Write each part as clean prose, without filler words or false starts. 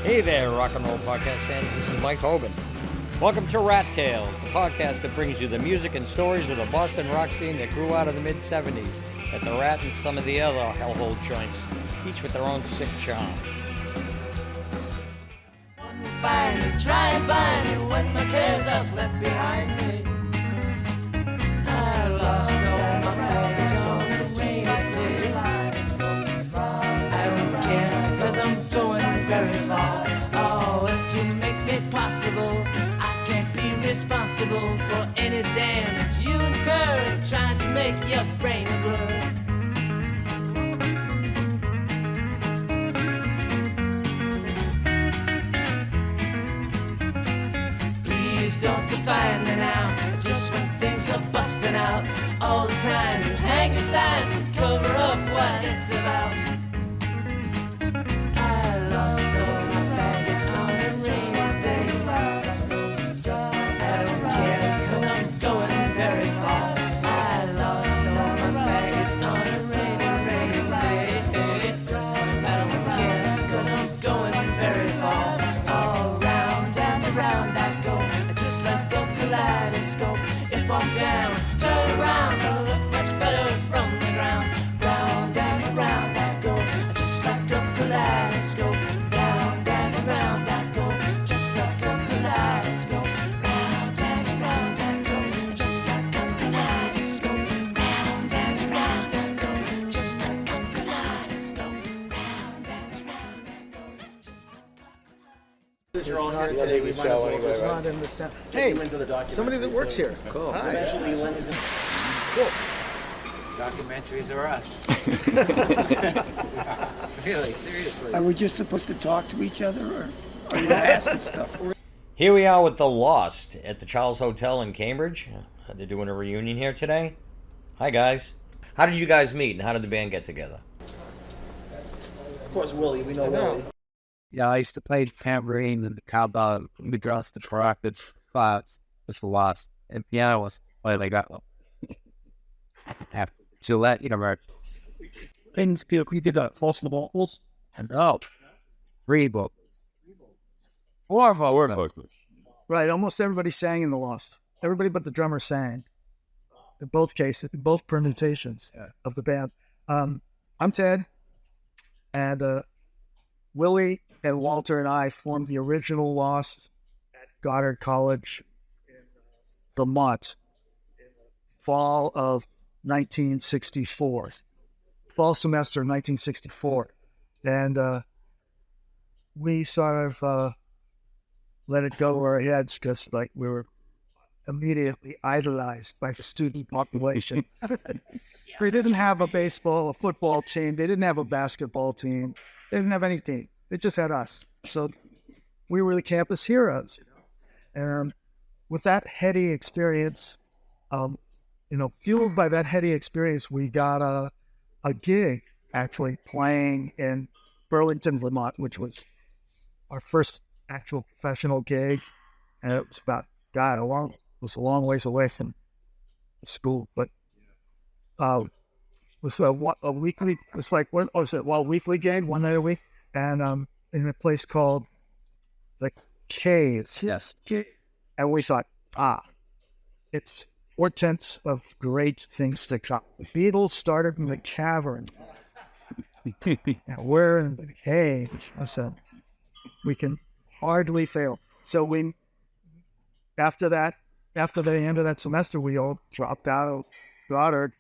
Hey there, rock and roll podcast fans. This is Mike Hoban. Welcome to Rat Tales, the podcast that brings you the music and stories of the Boston rock scene that grew out of the mid-'70s at the Rat and some of the other hellhole joints, each with their own sick charm. Find me, try and find me when my cares I've left behind me. I lost all my baggage on the rainy day. I don't care, cause I'm going very far. Oh, if you make me possible, I can't be responsible for any damage you incur trying to make your brain blur. Please don't define me now, just when things are busting out. All the time you hang your signs and cover up what it's about. I lost all my baggage on a rainy day. I don't care, cause I'm going very far. I lost all my baggage on a rainy day. I don't care, cause I'm going very far. All round and around I go, just like a kaleidoscope. If I'm down, turn around, I'll look much better from the ground. Round and around I go, just like a kaleidoscope. Round and around I go, just like a kaleidoscope. Round and around I go, just like a kaleidoscope. Round and around I go, just like a kaleidoscope. Round and around I go, just like a kaleidoscope. Since you're all here today, we might as well just not understand. Hey, somebody that works here. Cool. Hi. Eventually, Lenny's gonna... Cool. Documentaries are us. Really, seriously. Are we just supposed to talk to each other, or are you asking stuff? Here we are with The Lost at the Charles Hotel in Cambridge. They're doing a reunion here today. Hi, guys. How did you guys meet, and how did the band get together? Of course, Willie. We know Willie. Yeah, I used to play tambourine and the cowbell, the drums, the trumpet, clouds, with the Lost, and piano was played like that. After Gillette, right? Things we did close the vocals. And oh, 3 vocals. 4 vocals. Right, almost everybody sang in The Lost. Everybody but the drummer sang. In both cases, in both permutations of the band. I'm Ted, and Willie and Walter and I formed the original Lost at Goddard College in Vermont in the fall of 1964. Fall semester of 1964. And we sort of let it go over our heads because like we were immediately idolized by the student population. They didn't have a baseball, a football team. They didn't have a basketball team. They didn't have any team. They just had us. So we were the campus heroes. And with that heady experience, fueled by that heady experience, we got a gig actually playing in Burlington, Vermont, which was our first actual professional gig. And it was about, it was a long ways away from the school, but it was a weekly, it's like, what was it? Well, weekly gig, 1 night a week. And in a place called the Caves. Yes. And we thought, it's portents of great things to come. The Beatles started in the cavern. And we're in the cave. I said, we can hardly fail. So after the end of that semester, we all dropped out of Goddard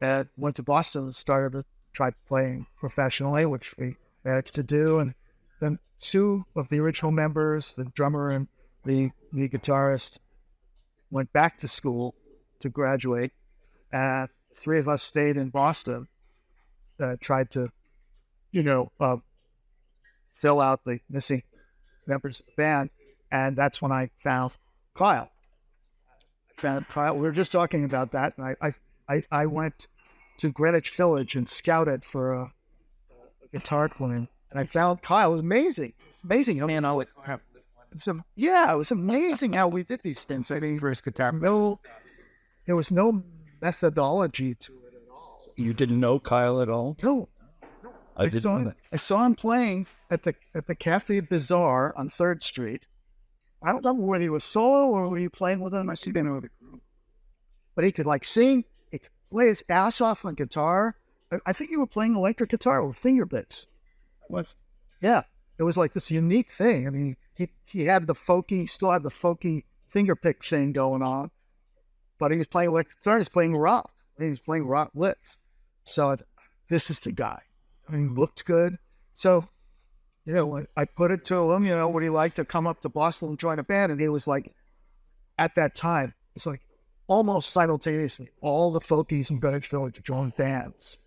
and went to Boston and started to try playing professionally, which we managed to do. And then 2 of the original members, the drummer and the guitarist, went back to school to graduate. 3 of us stayed in Boston, tried to, fill out the missing members of the band. And that's when I found Kyle. We were just talking about that. And I went to Greenwich Village and scouted for a guitar playing. And I found Kyle. It was amazing. It's amazing. It was amazing how we did these things. I mean, First guitar. there was no methodology to it at all. You didn't know Kyle at all? No. I saw him playing at the Cafe Bazaar on 3rd Street. I don't remember whether he was solo or were you playing with him. I see him with a group. But he could like sing, he could play his ass off on guitar. I think you were playing electric guitar with finger bits. Yeah. It was like this unique thing. I mean, he had the folky, still had the folky finger pick thing going on, but he was playing electric guitar, he was playing rock. He was playing rock licks. So this is the guy. I mean, he looked good. So, you know, I put it to him, you know, would he like to come up to Boston and join a band? And he was like, at that time, it's like almost simultaneously, all the folkies in Greenwich Village joined bands.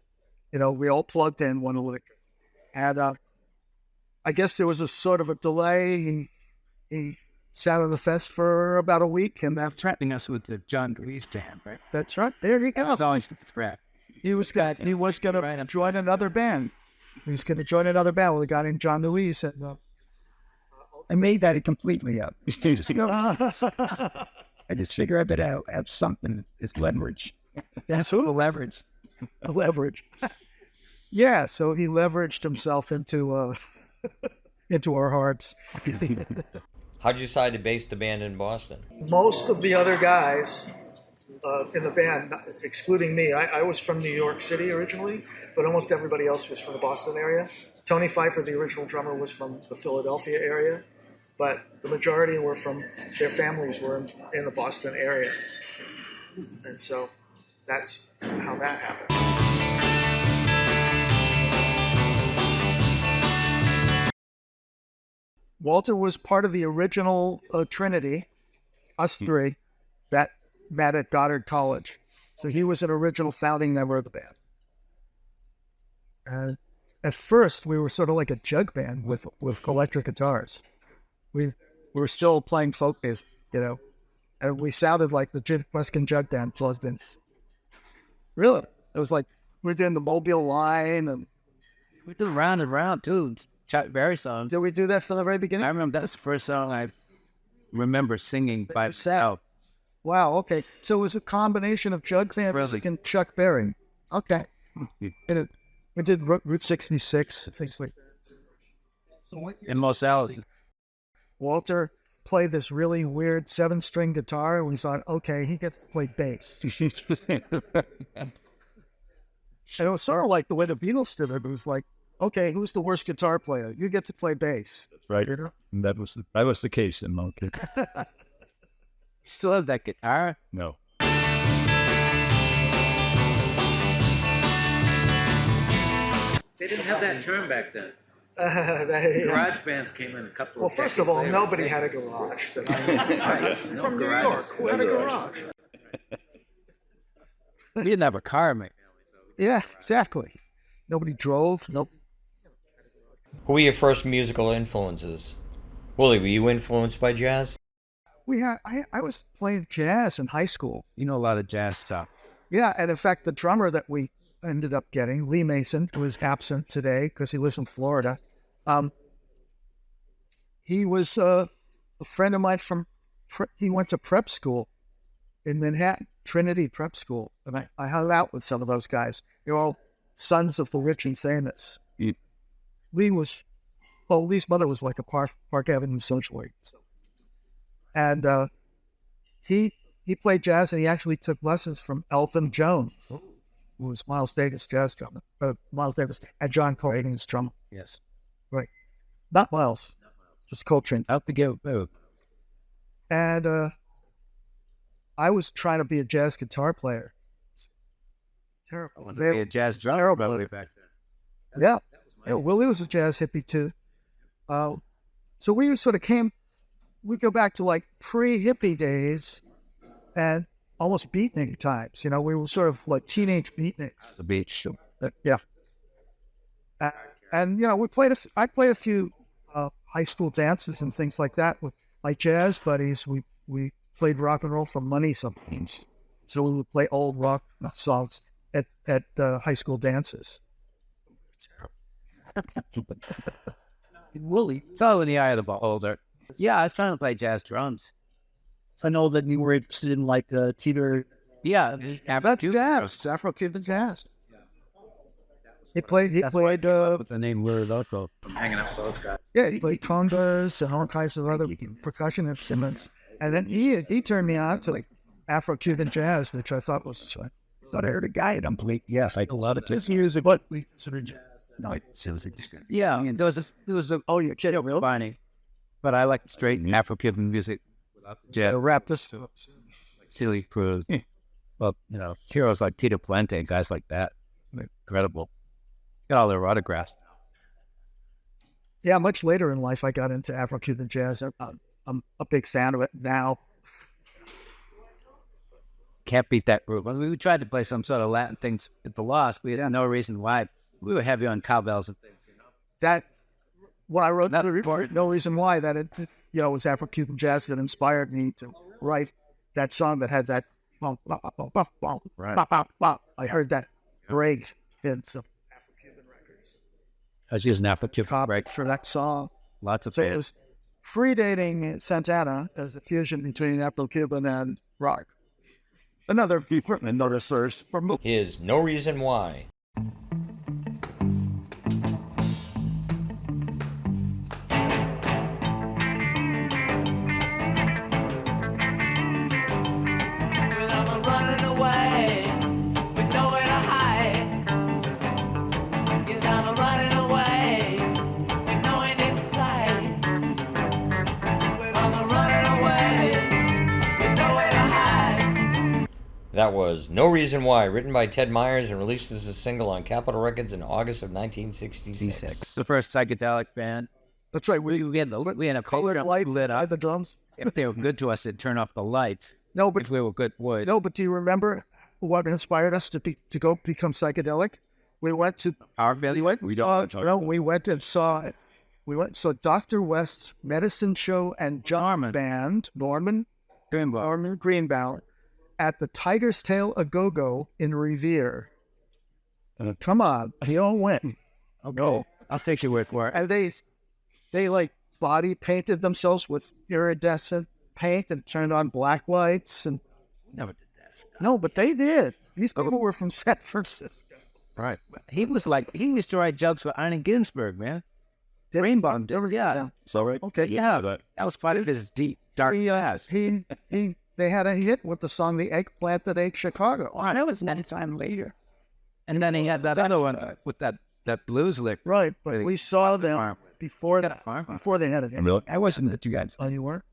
You know, we all plugged in one electric. And I guess there was a sort of a delay. He sat on the fest for about a week, and after Threatening us with the John Louise band, right? that's right. There you go. That was always the threat. He was going to join another band. He was going to join another band with a guy named John Louise. And I made that completely up. I just figure I better have something as leverage. That's who? Leverage. Leverage. Yeah, so he leveraged himself into into our hearts. How'd you decide to base the band in Boston? Most of the other guys in the band, excluding me, I was from New York City originally, but almost everybody else was from the Boston area. Tony Pfeiffer, the original drummer, was from the Philadelphia area, but the majority were from, their families were in the Boston area. And so that's how that happened. Walter was part of the original Trinity, us three, that met at Goddard College. So he was an original founding member of the band. And at first, we were sort of like a jug band with electric guitars. We were still playing folk music, you know, and we sounded like the Jim Weskin jug band plugged in. Really? It was like we were doing the Mobile line, and We did Round and Round, too. Chuck Berry songs. did we do that from the very beginning? I remember that's the first song I remember singing by myself. Wow, okay. So it was a combination of jug band music and Chuck Berry. Okay. And we did Route 66, things like that. In Los Alamos. Walter played this really weird 7-string guitar, and we thought, okay, he gets to play bass. And it was sort of like the way the Beatles did it. It was like, okay, who's the worst guitar player? You get to play bass. Right. You know? And that was the case in my case. You still have that guitar? No. They didn't have that term back then. Yeah. Garage bands came in a couple Well, of first of decades all, later. nobody had a garage. That I No from New garages. York. Who had a garage? We didn't have a car, mate. Yeah, exactly. Nobody drove. Nope. Who were your first musical influences? Willie, were you influenced by jazz? I was playing jazz in high school. You know a lot of jazz stuff. Yeah, and in fact, the drummer that we ended up getting, Lee Mason, who is absent today because he lives in Florida, he was a friend of mine he went to prep school in Manhattan, Trinity Prep School, and I hung out with some of those guys. They were all sons of the rich and famous. Lee's mother was like a Park Avenue socialite. And he played jazz, and he actually took lessons from Elton Jones, who was Miles Davis' jazz drummer. Miles Davis and John Coltrane's drummer. Yes. Right. Not Miles, just Coltrane. Out to go. Oh. And I was trying to be a jazz guitar player. Terrible. I wanted to be a jazz drummer terrible. probably back then. Yeah. Willie was a jazz hippie too. So we sort of we go back to like pre-hippie days and almost beatnik times. You know, we were sort of like teenage beatniks. The beach. Yeah. And, you know, I played a few high school dances and things like that with my jazz buddies. We played rock and roll for money sometimes. So we would play old rock songs at high school dances. Willie, It's all in the eye of the beholder. Yeah, I was trying to play jazz drums. I know that you were interested in like Teeter. Yeah. That's jazz. Afro-Cuban jazz. He played. With the name Willie Loco. Hanging out with those guys. Yeah, he played congas and all kinds of other percussion instruments. And then he turned me on to like Afro-Cuban jazz, which I thought was. I thought I heard a guy at play. Yes, I love it. It's music. What we consider jazz. No, it's Yeah, there was a Oh, you're kidding, really? funny, but I like straight Afro-Cuban music without the jazz. To wrap this up. Silly Cruz. Well, heroes like Tito Puente, guys like that, incredible. Got all their autographs. Yeah, much later in life, I got into Afro-Cuban jazz. I'm a big fan of it now. Can't beat that group. We tried to play some sort of Latin things at the Lost. We had no reason why. We were heavy on cowbells and things. That when I wrote That's the report, no reason why that it was Afro-Cuban jazz that inspired me to write that song that had that. Right. I heard that break in some Afro-Cuban records. I was using Afro-Cuban break For that song. lots of So it bands. was predating Santana as a fusion between Afro-Cuban and rock. Another source from Here's No Reason Why. Well, I'm running away with nowhere to hide. Yes, I'm running away with no end in sight. Well, I'm running away with nowhere to hide. That was No Reason Why, written by Ted Myers and released as a single on Capitol Records in August of 1966. The first psychedelic band. That's right. We had a Colored lights lit inside up. the drums. If they were good to us, they'd turn off the lights. No, but If we were good boys. do you remember what inspired us to go become psychedelic? We went to Our failure. we went and saw Dr. West's Medicine Show and John Band, Norman Greenbaum, at the Tiger's Tail A-Go-Go in Revere. Come on, they all went. Okay. I'll take your word for it. And they like body painted themselves with iridescent paint and turned on black lights and Never did that. no, but they did. These people were from San Francisco. Right. He used to write jokes for Allen Ginsberg, man. Greenbaum, Yeah. Is that right? Okay. Yeah. That was part of his deep, dark past. They had a hit with the song "The Eggplant That Ate Chicago." Oh, that was any time later. And then he had that other one with that blues lick. Right, but we saw them before Got a farm. before they had it. Really? I wasn't the two guys. Oh, you were?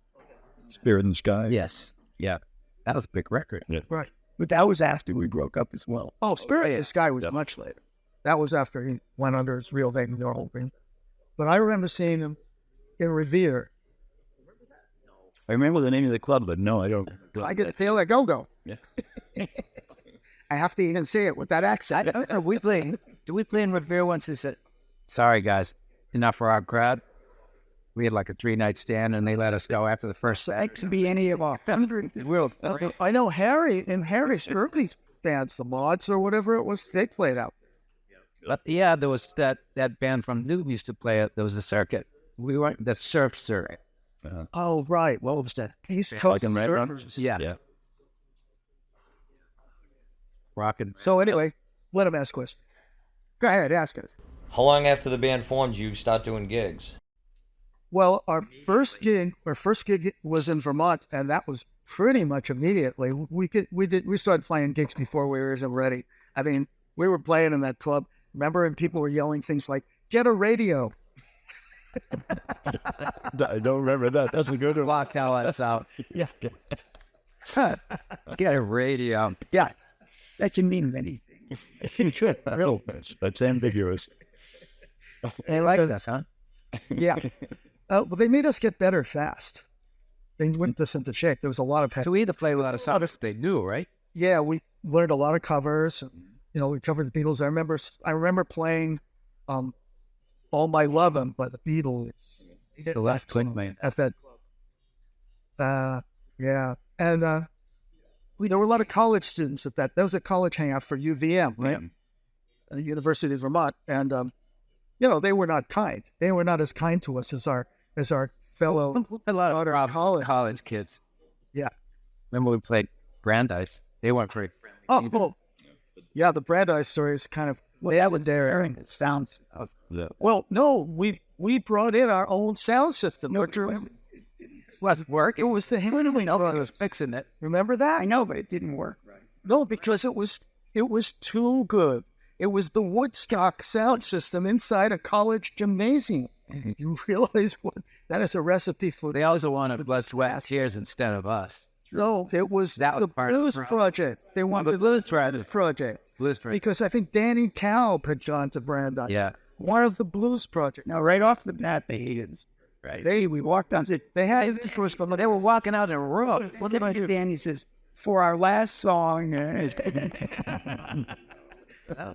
Spirit in the Sky. Yes. Yeah. That was a big record. Right. But that was after we broke up as well. Oh, Spirit in the Sky was much later. That was after he went under his real name, Normal Green. But I remember seeing him in Revere. I remember the name of the club, but no, I don't. I get feel like go-go. Yeah. I have to even say it with that accent. Did we play in Revere once? They said, sorry, guys, enough for our crowd. We had like a 3-night stand, and they let us go after the first set. That could be any of our 100. I know Harry's early bands, the Mods or whatever it was, they played out. Yeah, there was that band from Newton used to play it. There was a circuit. We weren't the surf circuit. Oh, right. What was that? East Coast Red Run? Surfers. Yeah. Rockin'. So anyway, let him ask questions. Go ahead, ask us. How long after the band formed you start doing gigs? Well, our first gig was in Vermont, and that was pretty much immediately. We started playing gigs before we were even ready. I mean, we were playing in that club. Remember, and people were yelling things like, "Get a radio." I don't remember that. That's a good one. Block how that's out. Yeah. Get a radio. Yeah, that can mean anything. Real. That's ambiguous. They like us, huh? Yeah. Well, they made us get better fast. They whipped us into shape. There was a lot of So we had to play a lot of songs they knew, right? Yeah, we learned a lot of covers. We covered the Beatles. I remember playing "All My Lovin'" by the Beatles. The left clink man. At that club. Yeah. And there were a lot of college students at that. That was a college hangout for UVM, right? At the University of Vermont. And, they were not kind. They were not as kind to us as our fellow A lot of college kids. Yeah. Remember we played Brandeis? They weren't very friendly. Oh, cool. Yeah, the Brandeis story is kind of Well, that was hearing the sounds of Well, no, we brought in our own sound system. Was work? It was the handling of it. I was fixing it. Remember that? I know, but it didn't work right. No, because it was too good. It was the Woodstock sound system inside a college gymnasium. You realize what that is a recipe for? They also wanted West Years instead of us. No, it was That was the part of the Blues problem. Project. They wanted the Blues Project because I think Danny Kalb had gone to Brandeis. Yeah. One of the Blues Project. Now, right off the bat, they hated us. Right. We walked on. They had this was from They were walking out in a row. What did I do? Danny says, for our last song.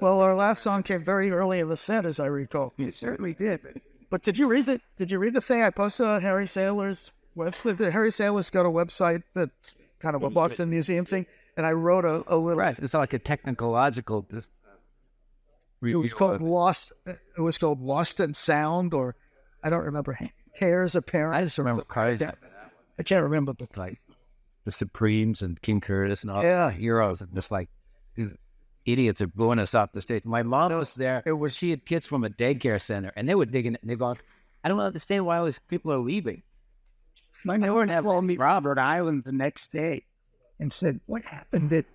well, our last song came very early in the set, as I recall. It certainly did. But did you read it? Did you read the thing I posted on Harry Saylor's website? Harry Saylor's got a website that's kind of a Boston Museum thing, and I wrote a little. Right. It's like a technological. It was called Lost. It was called Lost in Sound, or I don't remember. Heirs Apparent. I just remember I can't remember, but like the Supremes and King Curtis and all Yeah. the heroes, and just like these idiots are blowing us off the stage. My mom was there. She had kids from a daycare center, and they were digging it. And they go, I don't understand why all these people are leaving. My neighbor called me Robert Island the next day and said, what happened at...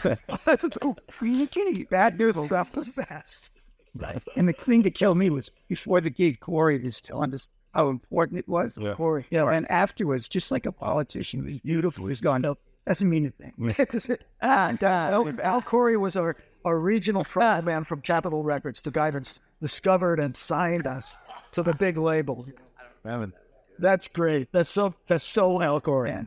Are you kidding? Bad news stuff was fast. Right. And the thing that killed me was before the gig, Corey was telling us how important it was. Yeah. Corey. Yeah. And afterwards, just like a politician, he was beautiful. He's gone, no, doesn't mean a thing. Al Corey was our regional frontman from Capitol Records, the guy that discovered and signed us to the big label. That's great. That's so Al Corey. Yeah.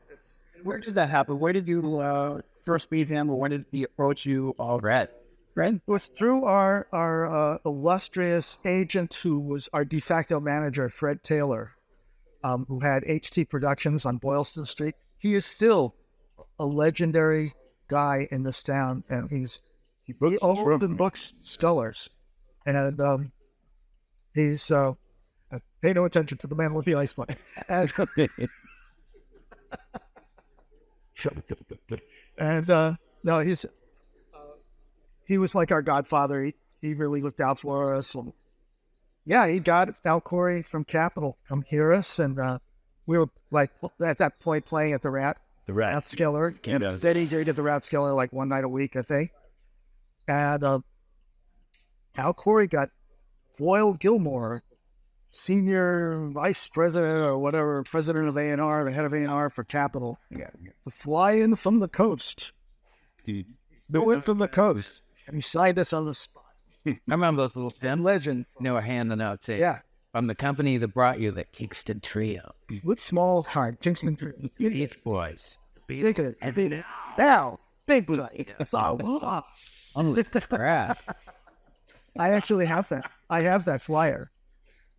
Where did that happen? Where did you first meet him, or when did he approach you? Fred. It was through our illustrious agent who was our de facto manager, Fred Taylor, who had HT Productions on Boylston Street. He is still a legendary guy in this town, and he owns and books Scullers. And he's pay no attention to the man with the ice money. And no, he was like our godfather. He really looked out for us. And yeah, he got Al Corey from Capitol come hear us, and we were like at that point playing at the Rathskeller. Then he did the Rathskeller like one night a week, I think. And Al Corey got Foyle Gilmore, senior vice president or whatever, president of A&R, the head of A&R for Capitol, to fly in from the coast. Went from the coast, and he signed us on the spot. I remember those little things. Legend. They were handing out, say, Yeah. from the company that brought you the Kingston Trio. With small time, Kingston Trio. Beach Boys. Think of it. Now, big boy. Holy crap. I actually have that. I have that flyer.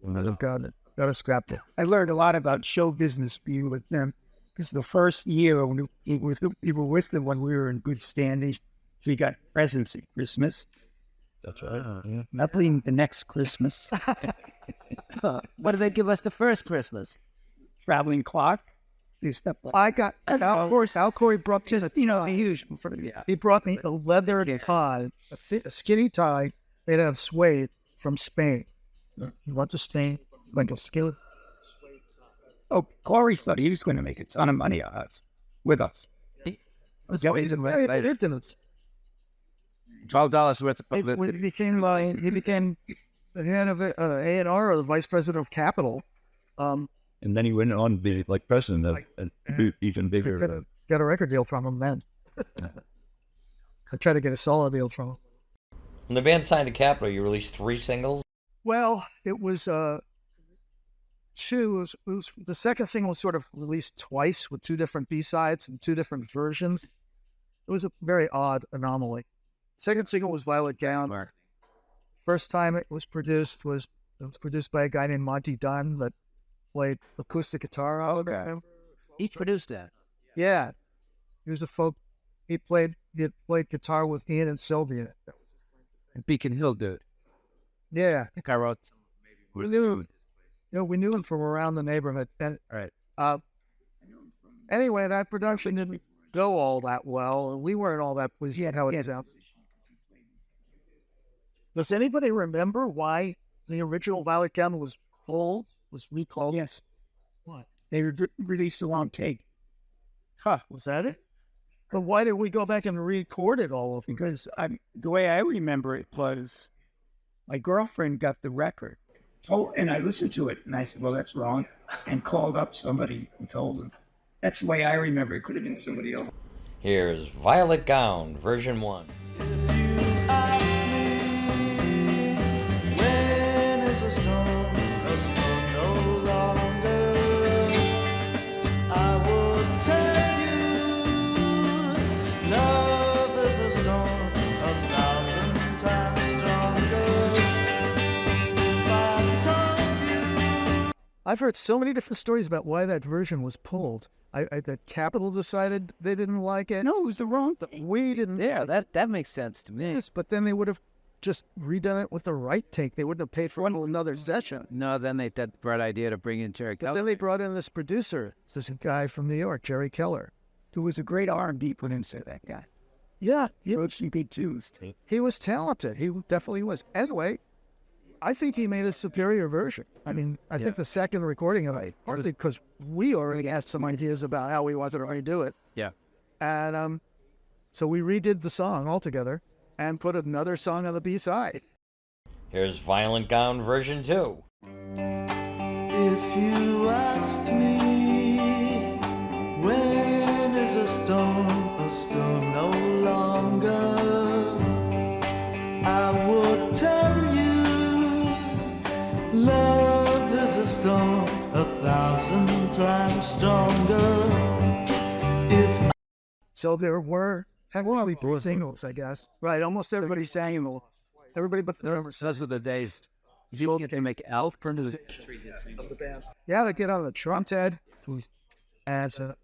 I've got it. Got a scrapbook. I learned a lot about show business being with them, because the first year when we were with them when we were in good standing, we got presents at Christmas. That's right. Nothing the next Christmas. What did they give us the first Christmas? Traveling clock. These stuff like I got, of course, Al Corey brought just, the usual. he brought me a leather tie, a skinny tie made out of suede from Spain. He went to Spain, like a skillet. Oh, Corey thought he was going to make a ton of money on us, with us. He lived in it. $12 worth of When publicity. he became the head of A&R, or the vice president of Capitol. And then he went on to be like president of an even bigger. Got a record deal from him then. I tried to get a solo deal from him. When the band signed to Capitol, you released 3 singles. Well, it was two. It was the second single was sort of released twice with 2 different B-sides and 2 different versions. It was a very odd anomaly. Second single was Violet Gown. First time it was produced by a guy named Monty Dunn that played acoustic guitar. Okay. He produced that. Yeah, he was a folk. He had played guitar with Ian and Sylvia. That was his claim to fame. And Beacon Hill dude. Yeah, I think I wrote some. we knew him from around the neighborhood. And, Right. Anyway, that production didn't go all that well, and we weren't all that pleased with how it sounded. Does anybody remember why the original Violet Gown was pulled, was recalled? Yes. What? They released a long take. Huh, was that it? But why did we go back and record it all over? Because the way I remember it was my girlfriend got the record, and I listened to it, and I said, well, that's wrong, and called up somebody and told them. That's the way I remember it. Could have been somebody else. Here's Violet Gown, version 1. When is a storm no longer? I would tell you, love is a storm 1,000 times stronger. If I told you. I've heard so many different stories about why that version was pulled. That Capitol decided they didn't like it. No, it was the wrong thing. We didn't. Yeah, that makes sense to me. Yes, but then they would have just redone it with the right take. They wouldn't have paid for another session. No, then they that bright idea to bring in Jerry. But then they brought in this producer, this guy from New York, Jerry Keller. There was a great R&B producer, that guy. Yeah, He wrote some good tunes. he was talented. He definitely was. Anyway, I think he made a superior version. I mean, I think the second recording of it, partly because we already had some ideas about how we wanted to do it. Yeah. And so we redid the song altogether and put another song on the B-side. Here's Violet Gown, version 2. If you asked me, when is a storm no longer, I would tell you, love is a storm 1,000 times stronger. So there were technically 4 singles, I guess. Right, almost everybody sang in the Lost. Everybody but the drummers. Those were the days. You can make Elf presentations of the band. Yeah, they get on the drum, Ted. And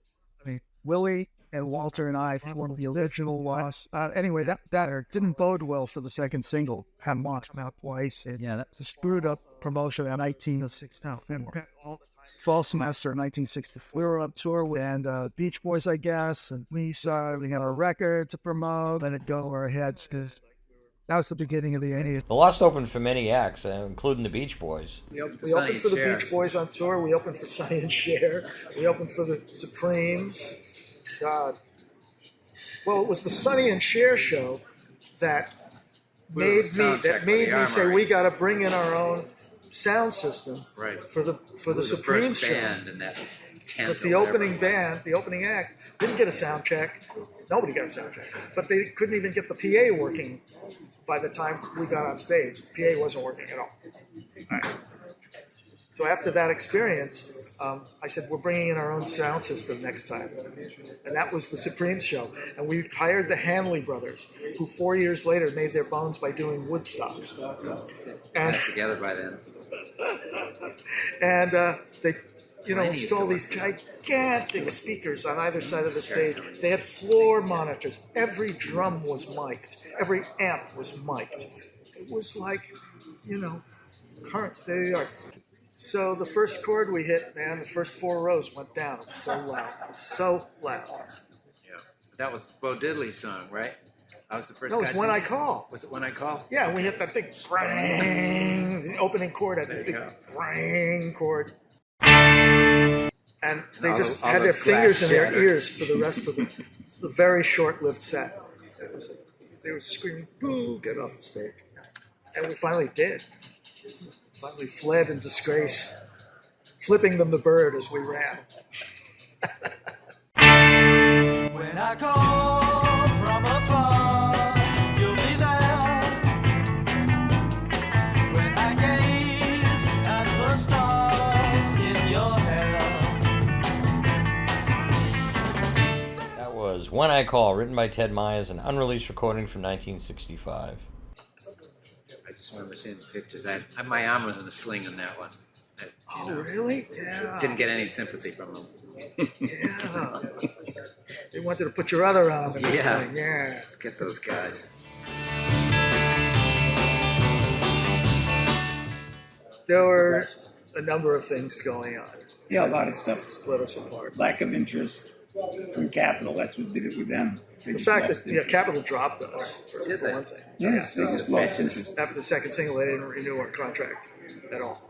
Willie and Walter and I formed the original Lost. Anyway, that didn't bode well for the second single. Had launched out twice. It's a screwed up promotion in 1964. Fall semester of 1964. We were on tour with Beach Boys, I guess, and we had a record to promote, let it go over our heads because that was the beginning of the 80s. The Lost opened for many acts, including the Beach Boys. We opened for the Beach Boys on tour. We opened for Sonny and Cher. We opened for the Supremes. God. Well, it was the Sonny and Cher show that made me say we got to bring in our own sound system for the Supremes show. Because the opening act didn't get a sound check. Nobody got a sound check. But they couldn't even get the PA working by the time we got on stage. The PA wasn't working at all. Right. So after that experience, I said, we're bringing in our own sound system next time. And that was the Supremes show. And we hired the Hanley brothers, who 4 years later made their bones by doing Woodstock. And together by then. And they installed these gigantic speakers on either side of the stage. They had floor monitors. Every drum was mic'd. Every amp was mic'd. It was like, current state of the art. So the first chord we hit, man, the first 4 rows went down. It was so loud. So loud. Yeah. That was Bo Diddley's song, right? I was the first No, it was guy When I singing. Call. Was it When I Call? Yeah, and we hit that big brang. The opening chord had this big brang chord. And they just had their fingers in their ears for the rest of the very short-lived set. They were screaming, boo, get off the stage. And we finally did. Finally fled in disgrace, flipping them the bird as we ran. When I call from afar, you'll be there. When I gaze at the stars in your hair. That was When I Call, written by Ted Myers, an unreleased recording from 1965. I just remember seeing the pictures. My arm was in a sling on that one. Really? Yeah. Didn't get any sympathy from them. Yeah. They wanted to put your other arm in this thing. Yeah. Let's get those guys. There were a number of things going on. Yeah, a lot of stuff. Split us apart. Lack of interest from Capitol. That's what did it with them. The fact that Capitol dropped us for one thing. Yes, they just lost us. After the second single, they didn't renew our contract at all.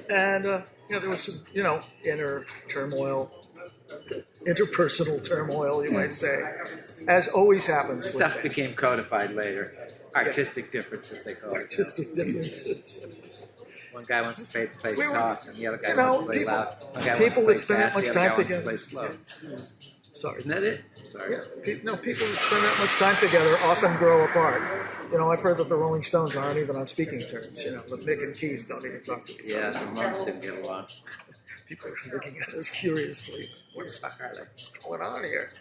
And there was some, inner turmoil, interpersonal turmoil, you might say, as always happens. Stuff became codified later. Artistic differences, they call it. Artistic differences. One guy wants to play soft, and the other guy wants to play loud. One guy people wants to play that spend that fast, much the time other guy together. wants to play slow. Sorry. Isn't that it? Sorry. Yeah, people that spend that much time together often grow apart. I've heard that the Rolling Stones aren't even on speaking terms. That Mick and Keith don't even talk to each other. Yeah, some monks didn't get along. People are looking at us curiously. What the fuck are they? What's going on here?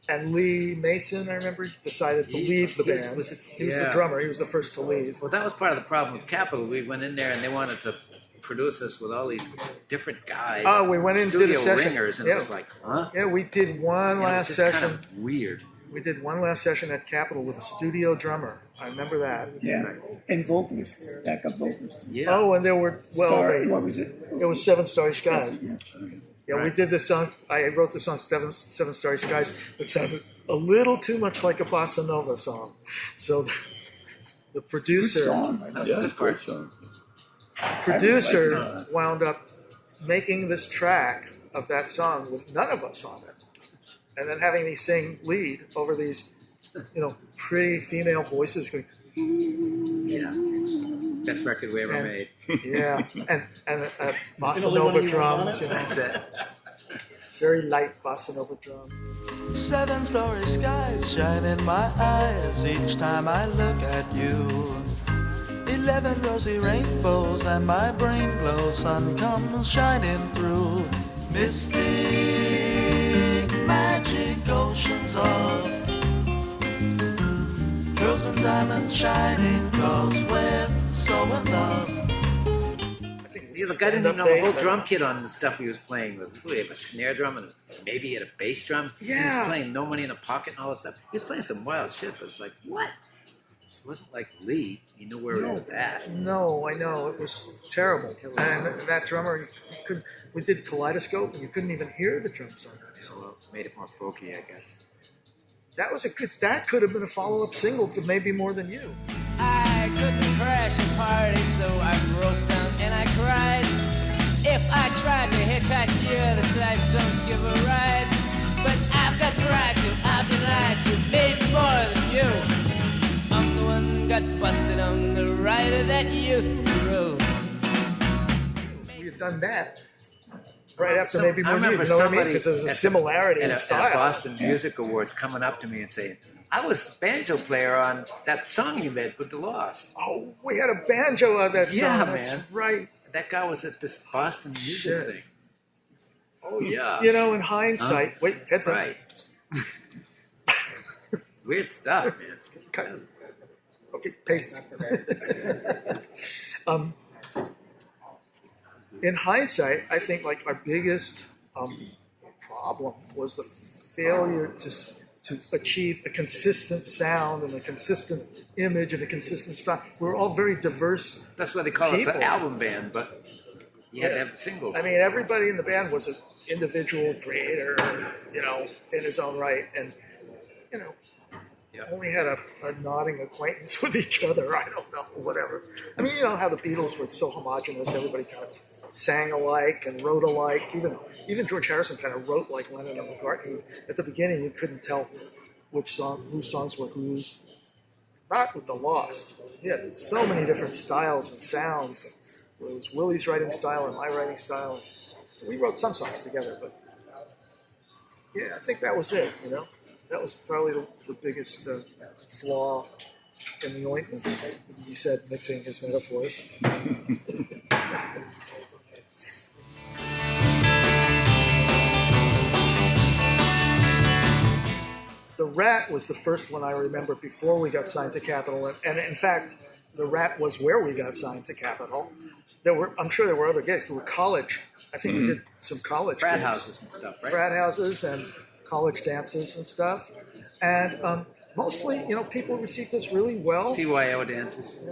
And Lee Mason, I remember, decided to leave the band. He was the drummer. He was the first to leave. Well, that was part of the problem with Capitol. We went in there and they wanted to produce us with all these different guys. Oh, we went in and did a session. Ringers, and it was like, huh? Yeah, we did one last session. Kind of weird. We did one last session at Capitol with a studio drummer. I remember that. Yeah, and vocalists, backup vocalists. Yeah. Oh, and there were, what was it? It was Seven Starry Skies. Yeah. We did the song. I wrote the song Seven Starry Skies that sounded a little too much like a bossa nova song. So the producer, wound up making this track of that song with none of us on it, and then having me sing lead over these, pretty female voices going. Yeah. Best record we ever made. Yeah, and bossa nova drums. That's it. Very light bossa nova drums. 7-story skies shine in my eyes each time I look at you. 11 rosy rainbows and my brain glows. Sun comes shining through. Mystic magic oceans of pearls and diamonds shining, 'cause we're so in love. Yeah, the guy didn't even know the whole drum kit on the stuff he was playing with. He had a snare drum and maybe he had a bass drum. Yeah. He was playing No Money in the Pocket and all that stuff. He was playing some wild shit, but it's like, what? It wasn't like Lee. He knew where he was at. No, I know. It was terrible. And that drummer, we did Kaleidoscope, and you couldn't even hear the drums on that. So made it more folky, I guess. That could have been a follow-up single to Maybe More Than You. I couldn't crash a party, so I broke down and I cried. If I tried to hitchhike, you're the type don't give a ride. But I've got the right to, I've the right to, maybe more than you. I'm the one got busted on the rider that you threw. We had done that right after Maybe More Than You. I remember You know what I mean? somebody Because there was a similarity in style. At Boston Music Awards coming up to me and saying, I was the banjo player on that song you made with The Lost. Oh, we had a banjo on that song. Yeah, That's man. right. That guy was at this Boston music thing. Oh, yeah. In hindsight, wait, heads up. Right. Weird stuff, man. Cut. Okay, paste. In hindsight, I think like our biggest problem was the failure to achieve a consistent sound and a consistent image and a consistent style. We're all very diverse. That's why they call us an people. album band, but you had to have the singles. I mean, everybody in the band was an individual creator, in his own right, and only had a nodding acquaintance with each other. I don't know, whatever. I mean, how the Beatles were so homogenous. Everybody kind of sang alike and wrote alike. Even George Harrison kind of wrote like Lennon and McCartney. At the beginning, you couldn't tell whose songs were whose. Not with The Lost. He had so many different styles and sounds. It was Willie's writing style and my writing style. So we wrote some songs together, but yeah, I think that was it, That was probably the biggest flaw in the ointment, he said, mixing his metaphors. The Rat was the first one I remember before we got signed to Capitol, and in fact, The Rat was where we got signed to Capitol. I'm sure there were other gigs. There were college. I think we did some college frat gigs. houses and stuff, right? Frat houses and college dances and stuff, and mostly, people received us really well. CYO dances.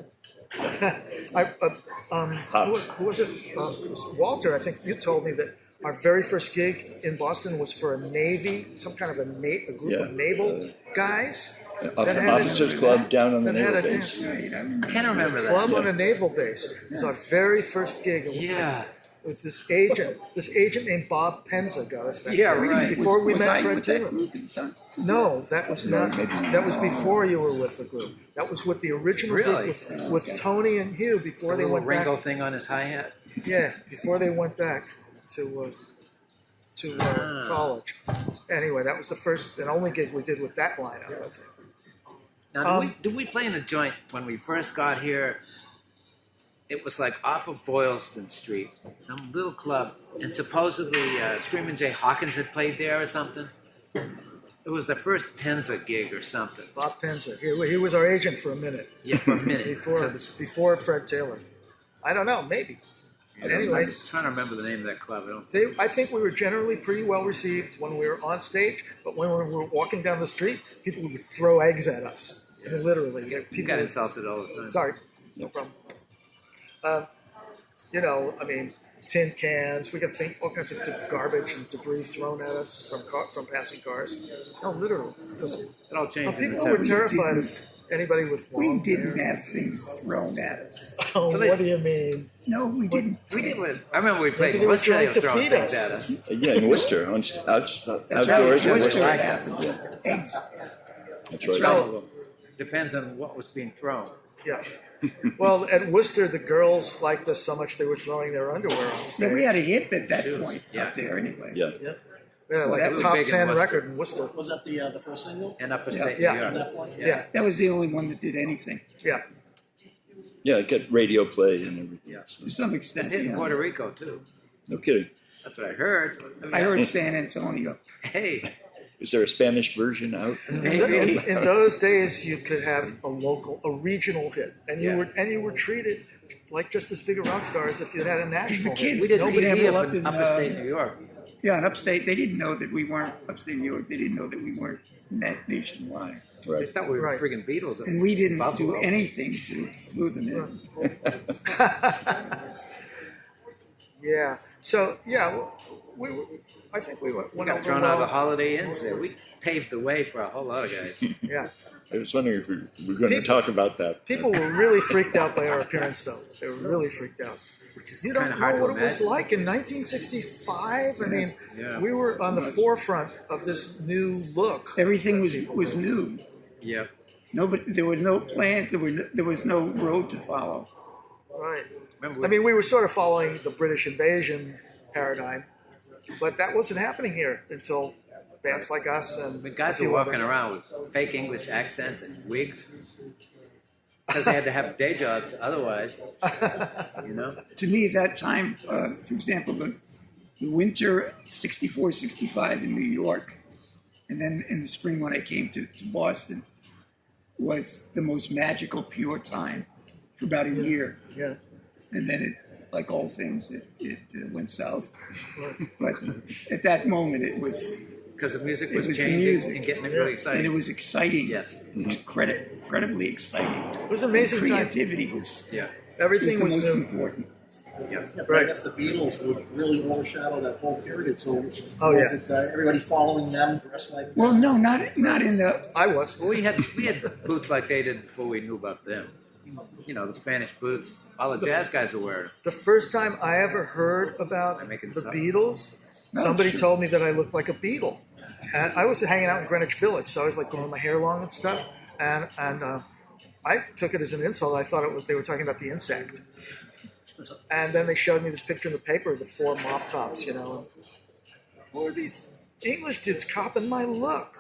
Who was it? It was Walter. I think you told me that Our very first gig in Boston was for a Navy, some kind of a group of naval guys. Officers Club down on the naval base. I can't remember that. Club on a naval base. It was our very first gig. Yeah. With this agent named Bob Penza got us that. Yeah, gig. right. Before we met Fred with Taylor. that group at the time? No, that was not. That was before you were with the group. That was with the original Really? group with Tony and Hugh before they went Ringo back. thing on his hi-hat. Yeah, before they went back to college. Anyway, that was the first and only gig we did with that lineup, I think. Now, did we play in a joint when we first got here? It was like off of Boylston Street, some little club, and supposedly Screamin' Jay Hawkins had played there or something. It was the first Penza gig or something. Bob Penza. He was our agent for a minute. Yeah, for a minute. before Fred Taylor. I don't know, maybe. But anyway, I'm just trying to remember the name of that club. I think we were generally pretty well received when we were on stage, but when we were walking down the street, people would throw eggs at us. I mean, literally. You got insulted all the time. Sorry, no problem. I mean, tin cans. We could think all kinds of garbage and debris thrown at us from passing cars. No, literally. Because it all changed. People were terrified of anybody with long We didn't hair. have things thrown at us. Oh, what do you mean? No, we didn't. We did. I remember we played Maybe in they were Worcester. They trying were to throwing feed things us. at us. Yeah, in Worcester, outdoors in Worcester Worcester. happened. Yeah, Eggs. that's right. So, Depends on what was being thrown. yeah. Well, at Worcester, the girls liked us so much they were throwing their underwear on stage. Yeah, we had a hit at that point Yeah. out there anyway. Yeah. Yeah, like that a was top big in 10 Worcester. record in Worcester. Was that the first single? And upper state Yeah. New York. That one? Yeah, That was the only one that did anything yeah. Yeah, it got radio play and everything. Yeah. So, to some It's extent. hit in Yeah. Puerto Rico too. no kidding. That's what I heard. I heard San Antonio. Hey, Is there a Spanish version out? maybe. In those days, you could have a regional hit, and you Yeah. were treated like just as big a rock star as if you had a national The kids- hit. We did Nobody TV ever up up in in, upper state New York. Yeah, in upstate, they didn't know that we weren't upstate New York. They didn't know that we weren't nationwide, They Right. thought we were Right. friggin' Beatles. and we didn't Buffalo. do anything to clue them in. Yeah. So yeah, I think we went We over got thrown out of the well. Holiday Inns there. We paved the way for a whole lot of guys. Yeah. I was wondering if we were going to People- talk about that. People were really freaked out by our appearance, though. They were really freaked out. Which is You kind don't of know hard to what it was imagine. like in 1965. I mean, Yeah. we were on the forefront of this new look. Everything was new. Yeah. Nobody, there were no plans. There was no road to follow. Right. Remember, I mean, we were sort of following the British invasion paradigm, but that wasn't happening here until bands like us and the guys a few were walking others. around with fake English accents and wigs because they had to have day jobs otherwise. You know. To me, at that time, for example, the winter 64, 65 in New York, and then in the spring when I came to Boston, was the most magical, pure time for about a year. Yeah. And then like all things, it went south. But at that moment, it was, Because the music It was was the changing music. and getting Yeah. really and exciting. it was exciting. Yes. It was incredibly exciting. It was an amazing time. Creativity was Yeah. Everything the was most new. important. Yeah. Yeah, but I guess the Beatles would really overshadow that whole period. So Oh, was yeah. it everybody following them, dressed like Well, no, not in the. I was. Well, we had boots like they did before we knew about them. You know, the Spanish boots. All the jazz guys were wearing. The first time I ever heard about I'm making the this up. Beatles, No, somebody it's true. told me that I looked like a Beatle. And I was hanging out in Greenwich Village, so I was like growing my hair long and stuff. And I took it as an insult. I thought they were talking about the insect. And then they showed me this picture in the paper of the four mop tops, you know. What were these English dudes copping my look?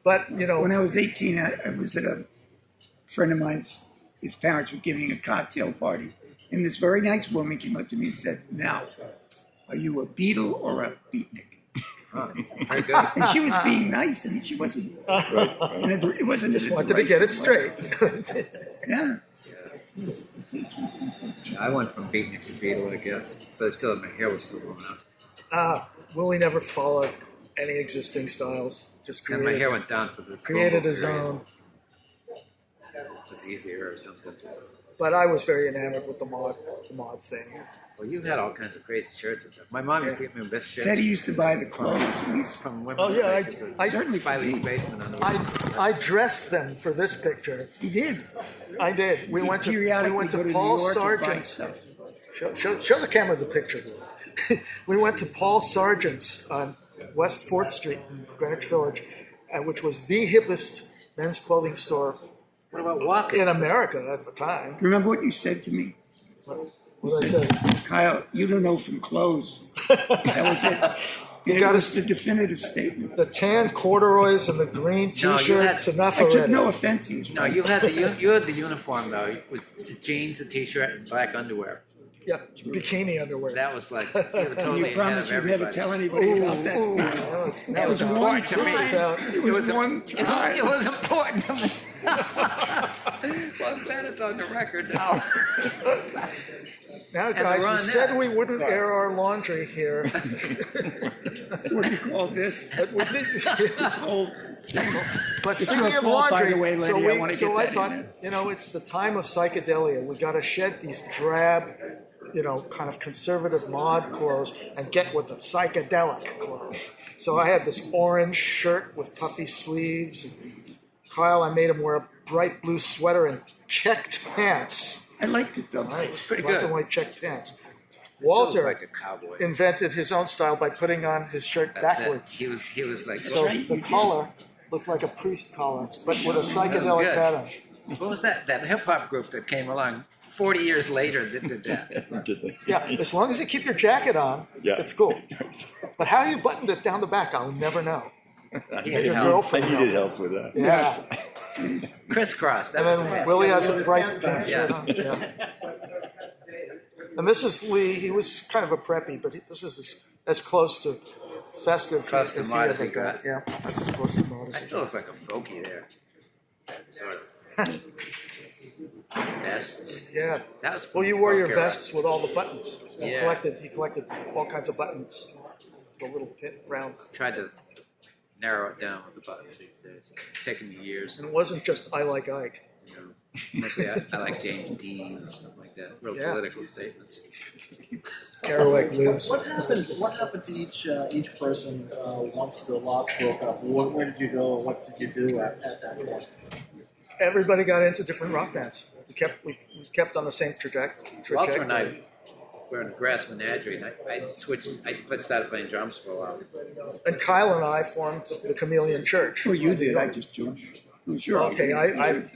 But, you know, When I was 18, I was at a friend of mine's. His parents were giving a cocktail party, and this very nice woman came up to me and said, "Now, are you a Beatle or a Beatnik?" Very good. And she was being nice to me. She wasn't. And it wasn't. just in a wanted to get it derisive way. straight. Yeah. I went from Beatnik to Beatle, I guess. But still, my hair was still going out. Willie never followed any existing styles. Just And my hair created, went down for the created promo his period. own. It was easier or something. But I was very enamored with the mod thing. Well, you've had all kinds of crazy shirts and stuff. My mom used to get me the best shirts. Teddy used to buy the clothes. He's from women's places. I certainly Filey's basement on the I dressed them for this picture. He did. I did. We went to Periodically go to Paul New York and buy Sargent's. stuff. Show the camera the picture. We went to Paul Sargent's on West 4th Street in Greenwich Village, which was the hippest men's clothing store What about walking? in America at the time. Remember what you said to me? What did I say? Kyle, you don't know from clothes. That was it. It was the definitive statement. The tan corduroys and the green T-shirts. Enough I took already. no offense. He was No, right. you had the uniform though. It was jeans, a t-shirt, and black underwear. Yeah, bikini underwear. That was like you were totally You ahead promise of you'd never everybody. tell anybody about that. That was important to me. It was one time. It was important to me. Well, I'm glad it's on the record now. Now, And guys, the we Ronette. said we wouldn't air our laundry here. What do you call this? But we did. This whole thing. But It's speaking your of fault, by laundry, the way, Lenny. I want to get I that thought, in it's the time of psychedelia. We got to shed these drab, kind of conservative mod clothes and get with the psychedelic clothes. So I had this orange shirt with puffy sleeves. Kyle, I made him wear a bright blue sweater and checked pants. I liked it though. Nice, Pretty black good. and white checked pants. Still Walter like a cowboy. invented his own style by putting on his shirt That's it. backwards. He was like. So right, the you did. collar looked like a priest collar, but with a psychedelic good. pattern. What was that? That hip hop group that came along 40 years later that did that. Did they? Yeah, as long as you keep your jacket on, Yeah. it's cool. But how you buttoned it down the back, I'll never know. He Your had help. I girlfriend needed know. help with that. Yeah. Crisscross. That And was the then best. Willie has a bright pink Yeah. shirt on. Yeah. And this is Lee. He was kind of a preppy, but this is as close to festive Close to as he mod ever as he got. got. Yeah, that's as close to mod I as he still look like a folkie there. Sort of. Vests. Yeah. That was Well, you wore your folk era. vests with all the buttons. He Yeah. collected all kinds of buttons. The little pit round. Tried to narrow it down with the buttons these days. It's taken me years. And it wasn't just I like Ike. You know. Mostly I like James Dean or something like that. Real Yeah. political statements. Kerouac lives. What happened to each person once the Lost broke up? Where did you go? What did you do at that point? Everybody got into different rock bands. We kept on the same trajectory. Walter and I were in a grass menagerie, and I started playing drums for a while. And Kyle and I formed the Chamaeleon Church. Well, you did. I just joined. It was your Okay, idea.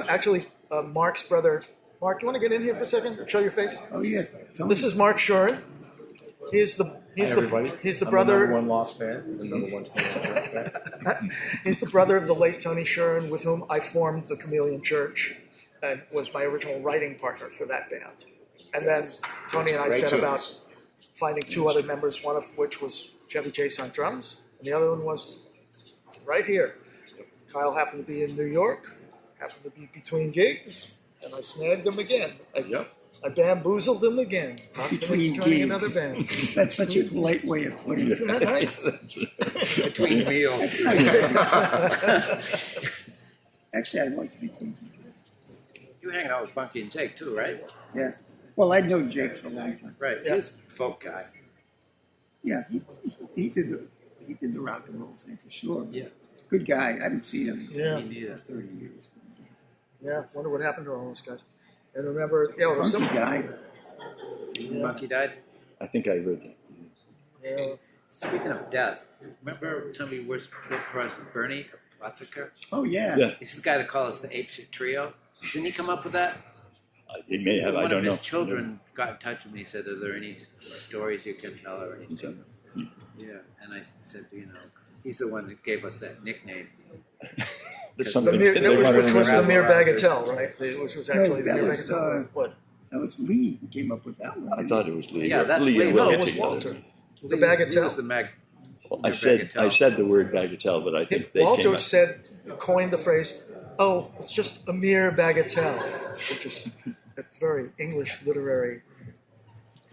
actually, Mark's brother. Mark, you want to get in here for a second? Show your face. Oh yeah. Tell This me. is Mark Shuren. He's the I'm brother. The number one Lost fan. The number one fan. He's the brother of the late Tony Shuren, with whom I formed the Chamaeleon Church, and was my original writing partner for that band. And then Tony and I Great set tunes. about finding two other members, one of which was Chevy Chase on drums, and the other one was right here. Kyle happened to be in New York, happened to be between gigs, and I snagged him again. I bamboozled him again. Talked him Between into joining gigs. another band. That's such a polite way of putting it. Isn't that nice? Between meals. Actually, I was between gigs. You were hanging out with Bunky and Jake too, right? Yeah. Well, I'd known Jake for a long time. Right. Yeah. He was a folk guy. Yeah, he did the rock and roll thing for sure. Yeah. Good guy. I haven't seen him Yeah. Me neither. in 30 years. Yeah, wonder what happened to all those guys. And remember, there was Bunky some died. Bunky died. I think I heard that. Yeah. Speaking of death, remember somebody worked for us, Bernie Apotheker? Oh yeah. Yeah, He's the guy that called us the Ape Shit Trio. Didn't he come up with that? he may have. I One don't of know. his children got in touch with me. Said, "Are there any stories you can tell or anything?" Yeah, and I said, he's the one that gave us that nickname. That's The something mere, they that was, wanted which to was the remember. mere bagatelle, right? Which was actually that the mere was, bagatelle. What? That was Lee who came up with that one. I thought it was Lee. Yeah, that's Lee Lee. and No, Will it get was together. Walter. The He was bagatelle. the mag. I said the word bagatelle, but I think they Walter came up. coined the phrase, "Oh, it's just a mere bagatelle," which is a very English literary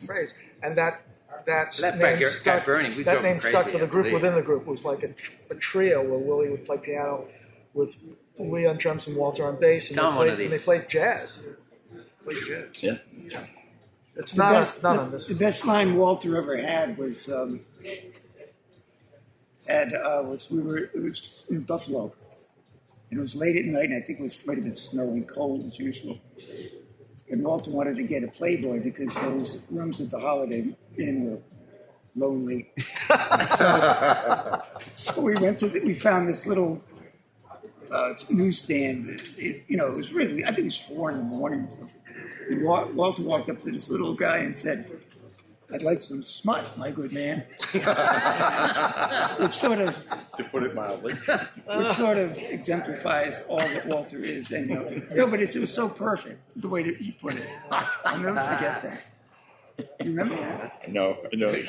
phrase, and that That name back got stuck. burning. We That drove name crazy, stuck for the I group believe. within the group. It was like a trio where Willie would play piano with Lee on drums and Walter on bass, and Tell him one of they these. played jazz. Yeah. It's The not best, not the, on this. the best line Walter ever had was we were it was in Buffalo, and it was late at night, and I think it might have been snowing, cold as usual. And Walter wanted to get a Playboy because those rooms at the Holiday Inn were lonely. So we went to we found this little newsstand. It was really, I think it was 4 a.m. or something. And Walter walked up to this little guy and said, "I'd like some smut, my good man." Which sort of, To put it mildly. which sort of exemplifies all that Walter is. And but it was so perfect the way that you put it. I'll never forget that. You remember that? No, I know. It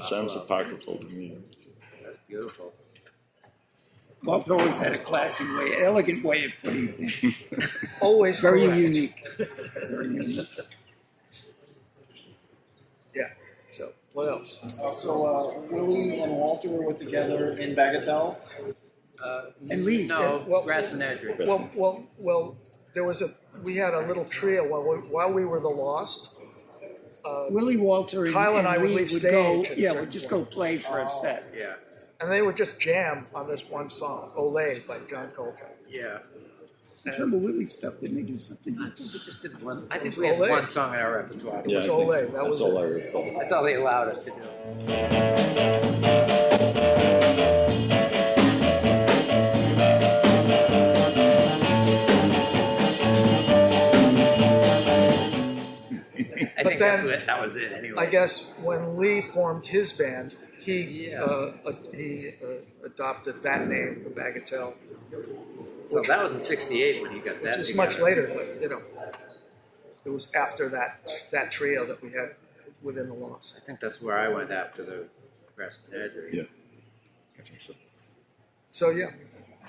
sounds apocryphal to me. That's beautiful. Walter always had a classy way, elegant way of putting things. Always Very correct. unique. Very unique. Yeah. So what else? So Willie and Walter were together in Bagatelle. And Lee. No, well- Grass Menagerie. Well. We had a little trio while we were the Lost. Willie Walter and, Kyle and I would Lee leave would stage go. at a Yeah, certain would just point. go play for a set. Yeah. And they would just jam on this one song, Olay by John Coltrane. Yeah. And some of Willie's stuff, didn't they do something? I think we just did one. I think was we had Olay. one song in our repertoire. It was Olay. That was all I it. recall. That's all they allowed us to do. I think that was it anyway. I guess when Lee formed his band, he Yeah. adopted that name, the Bagatelle, So that was in '68 when he got that. which is together. much later, but it was after that trio that we had within the Lost. I think that's where I went after the Grass Menagerie. Yeah. I think so. So yeah.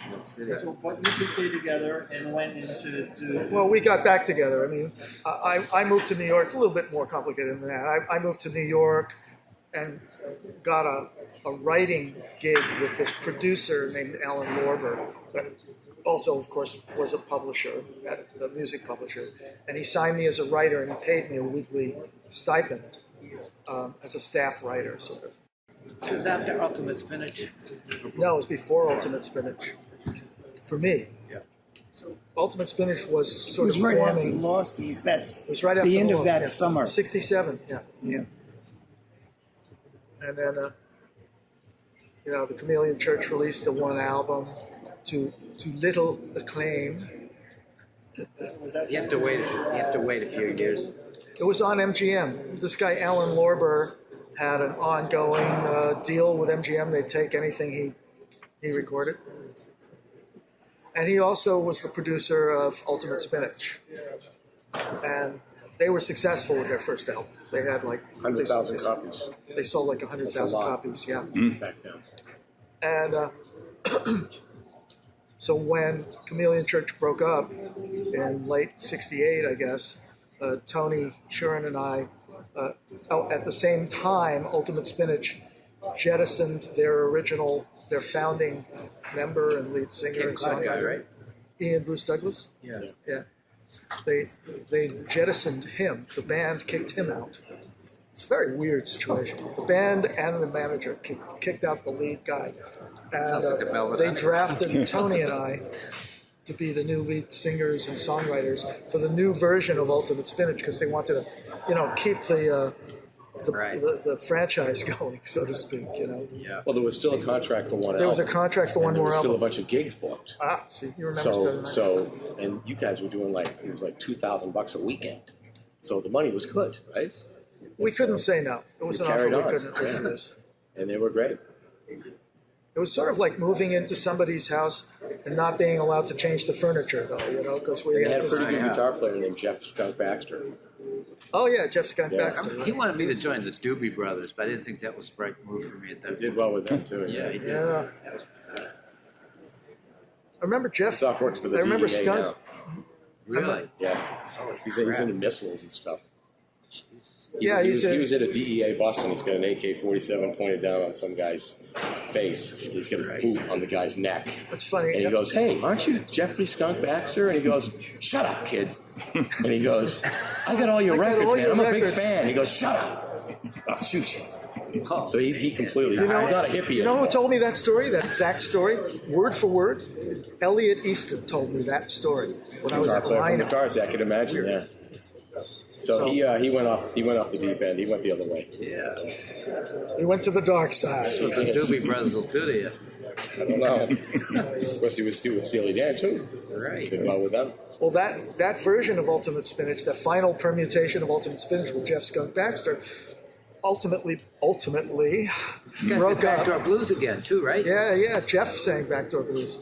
New York City. So but you two stayed together and went into Well, we got back together. I mean, I moved to New York. It's a little bit more complicated than that. I moved to New York and got a writing gig with this producer named Alan Lorber, that also, of course, was a publisher, a music publisher. And he signed me as a writer, and he paid me a weekly stipend as a staff writer, sort of. This was after Ultimate Spinach. No, it was before Ultimate Spinach. For me. Yeah. Ultimate Spinach was It sort was of right after the forming. Losties. That's It was right after the end of Lost, that yeah. summer. 67, yeah. Yeah. And then, the Chamaeleon Church released the one album to little acclaim. You have to wait. You have to wait a few years. It was on MGM. This guy, Alan Lorber, had an ongoing deal with MGM. They'd take anything he recorded. And he also was the producer of Ultimate Spinach. And they were successful with their first album. They had like 100,000 copies They sold like 100,000 lot. copies, yeah. back then. And so when Chamaeleon Church broke up in late '68, I guess, Tony Shuren and I, at the same time, Ultimate Spinach jettisoned their founding member and lead singer and Cloud guy, songwriter, right? Ian Bruce Douglas. Yeah. Yeah. They jettisoned him. The band kicked him out. It's a very weird situation. The band and the manager kicked out the lead guy. And, Sounds like the Velvet they Underground. drafted Tony and I to be the new lead singers and songwriters for the new version of Ultimate Spinach because they wanted to, keep Right. the franchise going, so to speak. Yeah. Well, there was still a contract for one There was a album, contract for one and there more was still a album. bunch of gigs booked. See, you remember better than So, I. and you guys were doing it was like $2,000 a weekend. So the money was good, right? We couldn't say no. It was You an offer carried we on. couldn't refuse. And they were great. It was sort of like moving into somebody's house and not being allowed to change the furniture, though, because we And they had had a this. pretty good guitar player named Jeff Skunk Baxter. Oh yeah, Jeff Skunk Yeah. Baxter. He wanted me to join the Doobie Brothers, but I didn't think that was the right move for me at that He point. did well with them too. Yeah, he did. Yeah. That was- I remember Jeff. He's off working for the I remember DEA Skunk. now. Really? Yeah. He's into missiles and stuff. Yeah, he he's was at a DEA bus and he's got an AK-47 pointed down on some guy's face. He's got his boot on the guy's neck. It's funny. And he goes, "Hey, aren't you Jeffrey Skunk Baxter?" And he goes, "Shut up, kid." And he goes, I got all your records, all man. your I'm a big records." fan. He goes, shut up. I'll shoot you. So he completely, he's not a hippie You know anymore. who told me that story, that exact story, word for word? Elliot Easton told me that story when I was Guitar at player from Liner. guitars, I could imagine, yeah. So he went off the deep end. He went the other way. Yeah. He went to the dark side. That's what the Doobie Brothers will do to you. I don't know. Of course, he was with Steely Dan too. Right. Did well with them. Well, that version of Ultimate Spinach, the final permutation of Ultimate Spinach with Jeff Skunk Baxter, ultimately You guys did broke Backdoor up. Blues again, too, right? Yeah, Jeff sang Backdoor Blues.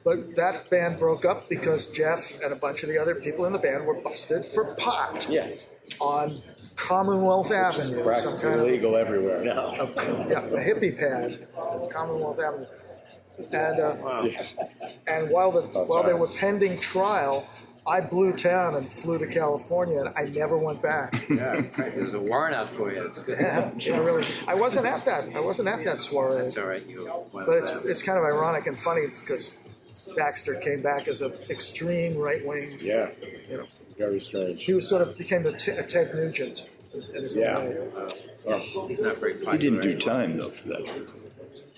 But that band broke up because Jeff and a bunch of the other people in the band were busted for pot Yes. on Commonwealth It's Avenue. Some practically kind illegal everywhere now. of a hippie pad on Commonwealth Avenue. And and while they were pending trial, I blew town and flew to California, and I never went back. Yeah, right. There's a warrant out for you. It's a good Yeah, really. I wasn't at that soiree. That's all right. You went But with that. it's kind of ironic and funny because Baxter came back as an extreme right wing. Yeah. You know, Very strange. he was sort of became a Ted Nugent in his Yeah. own way. Oh, He's not very popular. He didn't do anymore. time though for that.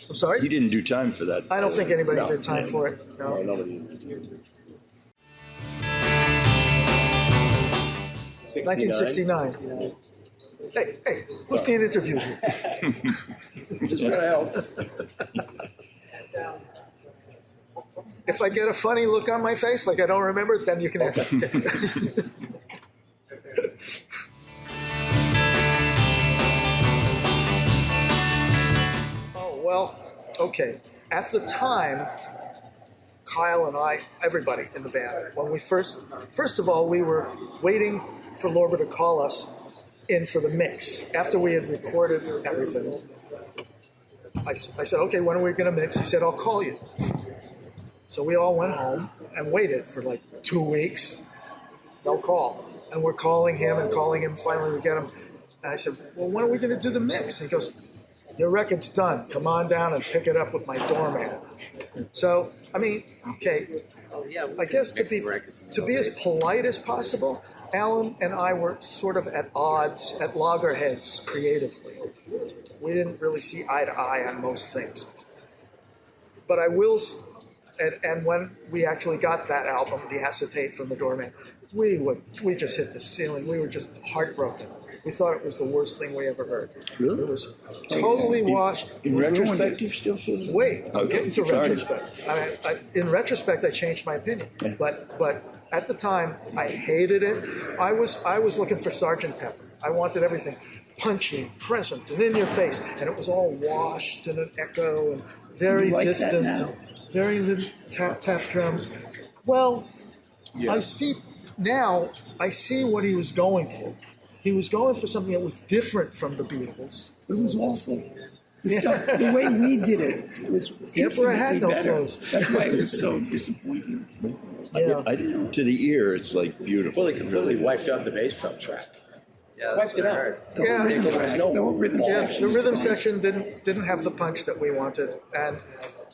I'm sorry. He didn't do time for that. I don't think anybody No. did time for it. no, No. nobody. 1969. Hey, who's being interviewed here? Just trying to help. If I get a funny look on my face, like I don't remember it, then you can answer. Oh, well, okay. At the time, Kyle and I, everybody in the band, when we first of all, we were waiting for Lorber to call us in for the mix. After we had recorded everything, I said, okay, when are we going to mix? He said, I'll call you. So we all went home and waited for like 2 weeks. No call. And we're calling him. Finally, we get him. And I said, well, when are we going to do the mix? And he goes, your record's done. Come on down and pick it up with my doorman. So, I mean, okay. Oh, yeah, we I guess to mix the be records in to those be as days. polite as possible, Alan and I were sort of at odds, at loggerheads creatively. We didn't really see eye to eye on most things. But I will, and when we actually got that album, The Acetate from the Doorman, we just hit the ceiling. We were just heartbroken. We thought it was the worst thing we ever heard. Really? It was totally washed. In It was retrospect, ruined. you still feel that? Wait, I'm Okay, getting to sorry. retrospect. In retrospect, I changed my opinion. Yeah. But at the time, I hated it. I was looking for Sgt. Pepper. I wanted everything punchy, present, and in your face, and it was all washed and an echo and very You like that distant, now? very little tap drums. Well, I see what he was going for. He was going for something that was different from the Beatles. It was awful. The way we did it was Emperor had infinitely no better. clothes. That's why it was so disappointing. Yeah. I don't know. To the ear, it's like beautiful. Well, they completely wiped out the bass drum track. Yeah, Wiped it that's what I out. heard. Yeah. There was no The whole rhythm Yeah, section. the is rhythm gone. section didn't have the punch that we wanted,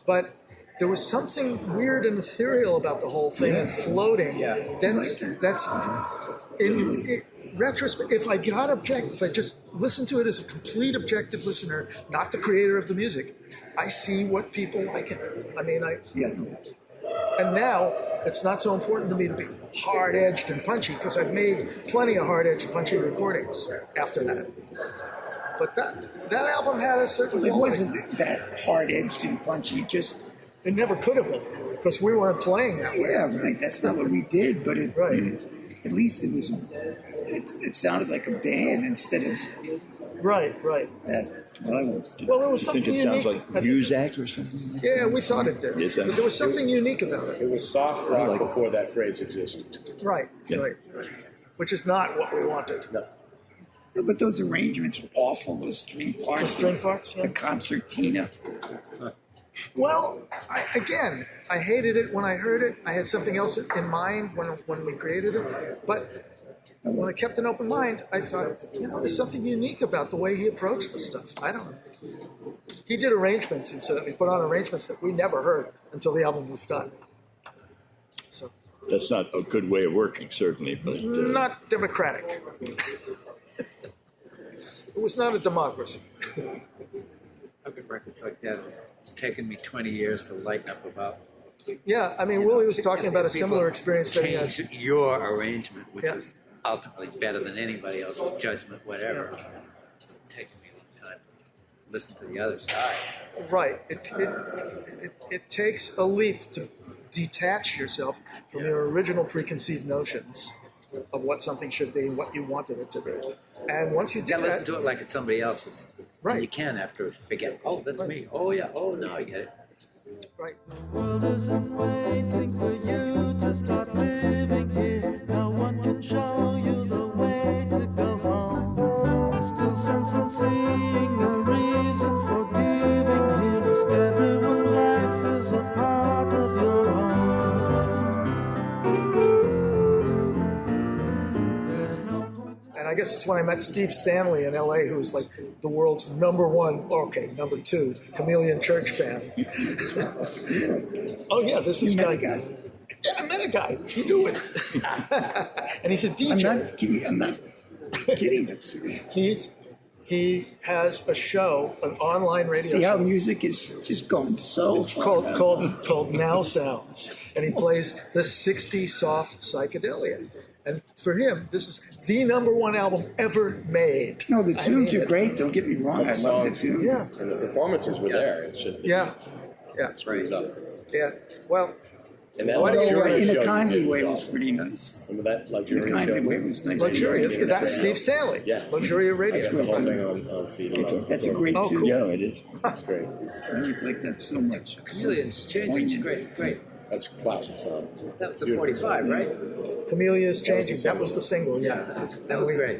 but there was something weird and ethereal about the whole thing and floating. Yeah. That's in retrospect. If I just listen to it as a complete objective listener, not the creator of the music, I see what people like it. I mean, Yeah. and now it's not so important to me to be hard-edged and punchy because I've made plenty of hard-edged, punchy recordings after that. But that album had a certain Well, it quality. wasn't that hard-edged and punchy. Just It never could have been because we weren't playing that way. yeah, right. That's not what we did. But Right. at least it was. It sounded like a band instead of Right. that. Well, there was I think something it sounds unique. like Muzak or something. Yeah, we thought it did. Yes, I- But there was something unique about it. It was soft rock before that phrase existed. Right, Yeah. right. Which is not what we wanted. No. But those arrangements were awful. Those string parts. The string parts, yeah. The concertina. Well, I hated it when I heard it. I had something else in mind when we created it. But when I kept an open mind, I thought, there's something unique about the way he approached the stuff. I don't know. He did arrangements, incidentally, put on arrangements that we never heard until the album was done. So That's not a good way of working, certainly. But Not democratic. It was not a democracy. I've got records like that. It's taken me 20 years to lighten up about. Yeah, I mean, Willie was talking about a similar experience that he had. Change your arrangement, which Yeah. is ultimately better than anybody else's judgment, whatever. It's taken me a long time to listen to the other side. Right. It takes a leap to detach yourself from your original preconceived notions of what something should be and what you wanted it to be. And once you do You gotta listen that, to it like it's somebody else's. Right. And you can after forget, oh, that's me. Oh, yeah. Oh, no, I get it. right. The world isn't waiting for you to start living here. No one can show you the way to go home. There's still sense in seeing a reason for giving here. 'Cause everyone's life is a part of your own. There's no point. And I guess it's when I met Steve Stanley in LA, who was like the world's number 2 Chamaeleon Church fan. Oh yeah, this is guy. Yeah, I met a guy. He knew it. And he's a DJ. I'm not kidding. I'm serious. He has a show, an online radio See how show music is just going so called Now Sounds, and he plays the 60s soft psychedelia. And for him, this is the number 1 album ever made. No, the I tunes mean are it. great. Don't get me wrong. I love the tunes. Yeah, And the performances were there. It's just that yeah, yeah, screwed up. yeah. Well, And that Why do you- luxurious in show a you kindly did way was was awesome. pretty nice. Remember that In a luxurious kindly show? way was nice. Luxuria, Yeah. that's Steve Stanley. Yeah. Luxuria I Radio. got the whole thing on CD. That's a great Oh, tune. cool. yeah, it is. That's great. I just like that so much. Chameleon's changing. Great, great. That's a classic song. That was the 45, right? Chameleon's Changing. That was the single. Yeah, that was great.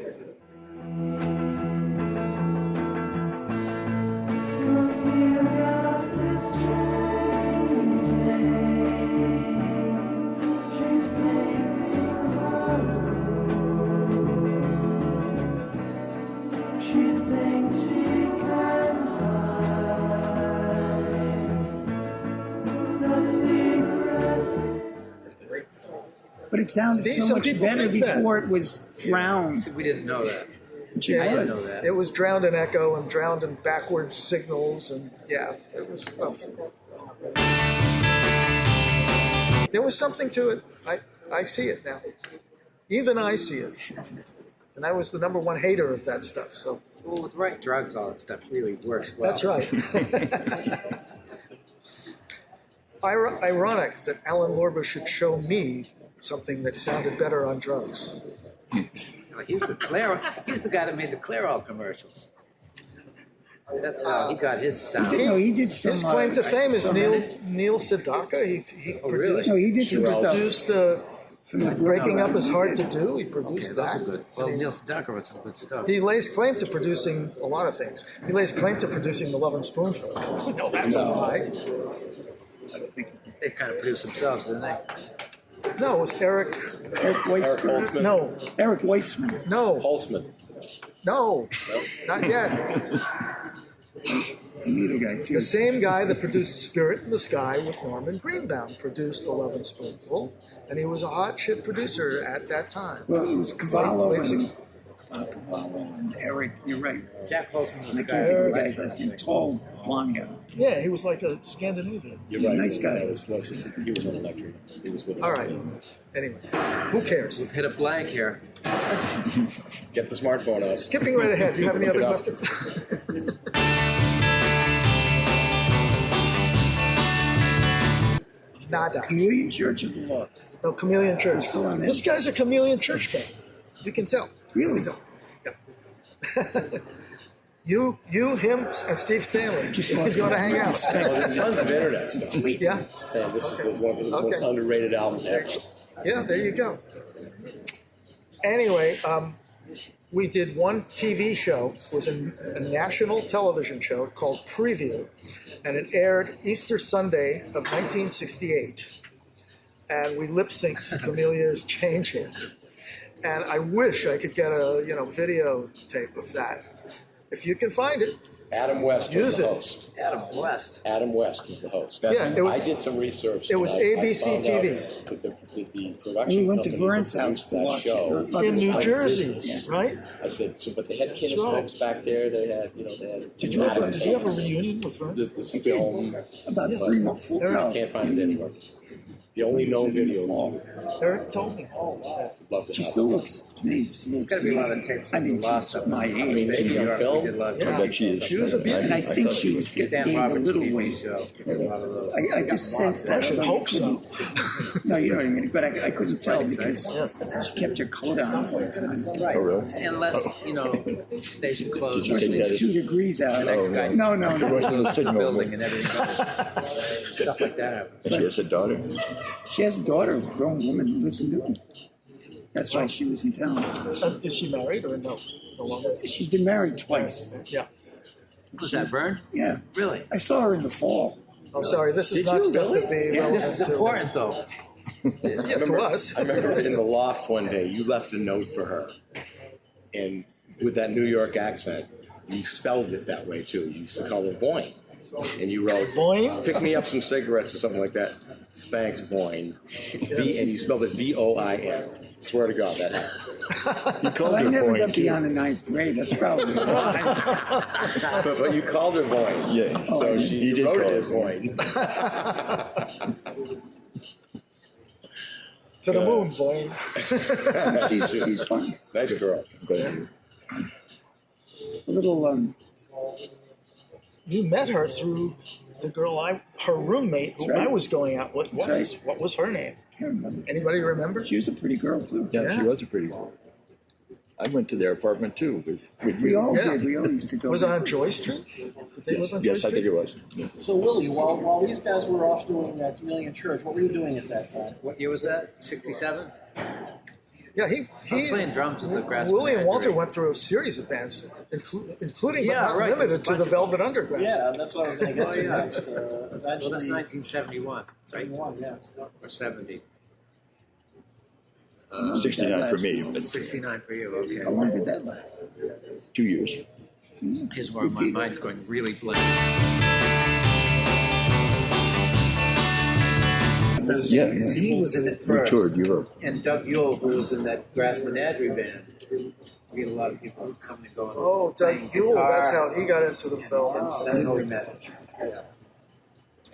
But it sounded See, so some much people better think that. before it was drowned. See, we didn't know that. Which Yeah, I it didn't know was. that. It was drowned in echo and drowned in backwards signals, and yeah, it was rough. There was something to it. I see it now. Even I see it. And I was the number 1 hater of that stuff. So Well, with the right drugs, all that stuff really works well. that's right. Ironic that Alan Lorber should show me something that sounded better on drugs. He was the guy that made the Clairol commercials. That's how he got his sound. He did some. His claim to fame is some- Neil Sedaka. He really? produced. No, he did some stuff. Produced From the Breaking Up Is Hard to Do. He produced Those are that. good. Well, Neil Sedaka wrote some good stuff. He lays claim to producing a lot of things. He lays claim to producing The Love and Spoonful. No, that's a lie. They kind of produced themselves, didn't they? No, it was Eric. Eric Weissman. Holtzman? No, Eric Weissman. no, Holtzman. no, not yet. I knew the guy too. The same guy that produced Spirit in the Sky with Norman Greenbaum produced The Love and Spoonful, and he was a hot shit producer at that time. Well, it was Cavallo Late and 60s. Cavallo and Eric. You're right. Jack Holtzman was I the can't guy. think of the guy's last name. Tall, blonde guy. Yeah, he was like a Scandinavian. You're right. Nice guy. He was on Electric. He was with All right. Anyway, who cares? We've hit a blank here. Get the smartphone out. Skipping right ahead. Do you have any other Look it up. questions? Nada. Chameleon Church of the Lost. No, Chameleon Church. Still on This guy's a Chameleon Church fan. You can tell. Really? Yeah. you, him, and Steve Stanley. He's going to hang out. Well, there's tons of internet stuff Yeah, saying this is one of the Okay. most underrated albums ever. yeah. There you go. Anyway, we did one TV show. It was a national television show called Preview, and it aired Easter Sunday of 1968. And we lip synced to Chameleon's Changing. And I wish I could get a video tape of that. If you can find it, Adam West was the host. Adam West. Adam West was the host. Yeah, it was, I did some research. it was and ABC I found TV. out that the production We went to company Vern's that house produced to that watch show. it. in New I Jersey, visited. right? I said, so, but they had That's kinescopes back there. They had, they had. Did you have a reunion with Vern? This film. About 3 months. No. Can't find it anywhere. The only known video. Eric told me. Oh, wow. Love to She have still it. looks to me. She looks Gotta be a lot of tapes. I mean, she's my age. Maybe on film. Yeah. I bet she is. She was a beauty. And I think she was getting a little weight. I just sensed that. I should hope so. No, you know what I mean. But I couldn't tell because she kept her coat on all the time. Right. Oh, really? Unless, station closed. Did you take that? It's 2 degrees out. The next guy- No. It wasn't a signal. Building and everything. Stuff like that. And she has a daughter. She has a daughter, a grown woman who lives in Newton. That's why she was in town. Is she married or no? No longer? She's been married twice. Yeah. Was that Vern? Yeah. Really? I saw her in the fall. I'm sorry, this is Did not you stuff really? to be Yeah, relevant this is to. important, though. Yeah, to us. I remember in the loft one day, you left a note for her. And with that New York accent, you spelled it that way too. You used to call her Voin. And you wrote, Voin? pick me up some cigarettes or something like that. Thanks, Voin. And you spelled it Voin. Swear to God, that happened. You called Well, I her never Boyd, got too. beyond the 9th grade. That's probably why. But you called her Voin. Yeah. So you she did wrote call it her as Voin. To the moon, Voin. She's fun. Nice girl. But A little, You met her through the girl her roommate, who That's right. I was going out with. That's Was. right. What was her name? can't remember. Anybody remember? She was a pretty girl, too. yeah, she was a pretty girl. I went to their apartment too with We you. all Yeah. did. We all used to go. Was it on visit. Joy Street? Did they Yes, live on Joy yes, I Street? think it was. Yeah. So Willie, while these guys were off doing that Chamaeleon Church, what were you doing at that time? What year was that? 67? Yeah, I was playing drums with the Grass Willie and Walter Menagerie. went through a series of bands, including Yeah, but not right, there's a limited to bunch the of Velvet Underground. Yeah, that's what I was going to get to Oh, yeah. next. Well, that's Eventually, 1971, right? 71, yeah. Or 70. 69 for me, but 69 for you, okay. How long did that last? 2 years. Here's where my mind's going really blank. Yeah, He was in it we first. toured Europe. And Doug Yule, who was in that Grass Menagerie band. We had a lot of people who come and go. Oh, Doug Yule, that's how he got into the film. That's how we met.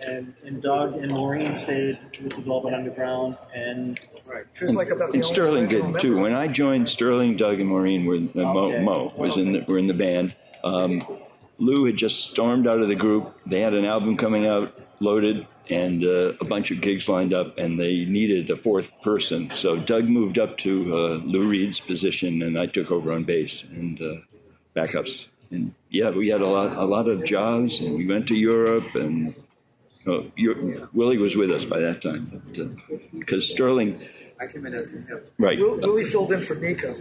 And Doug and Maureen stayed with the Velvet Underground, and He was like about the And only Sterling original did too. member. When I joined, Sterling, Doug, and Maureen were Okay. Mo was were in the band. Lou had just stormed out of the group. They had an album coming out, Loaded, and a bunch of gigs lined up, and they needed a fourth person. So Doug moved up to Lou Reed's position, and I took over on bass and backups. And yeah, we had a lot of jobs, and we went to Europe and. Willie was with us by that time, because Sterling, I came in as right? Willie filled in for Nico.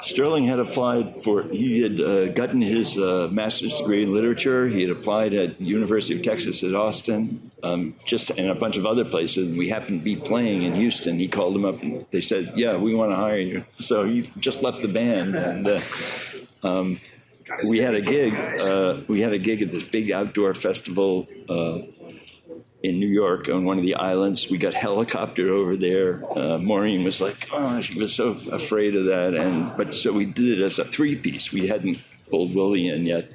Sterling had applied he had gotten his master's degree in literature. He had applied at University of Texas at Austin, and a bunch of other places. And we happened to be playing in Houston. He called him up, and they said, "Yeah, we want to hire you." So he just left the band, and we had a gig. We had a gig at this big outdoor festival in New York on one of the islands. We got helicoptered over there. Maureen was like, "Oh," she was so afraid of that. So we did it as a 3-piece. We hadn't pulled Willie in yet.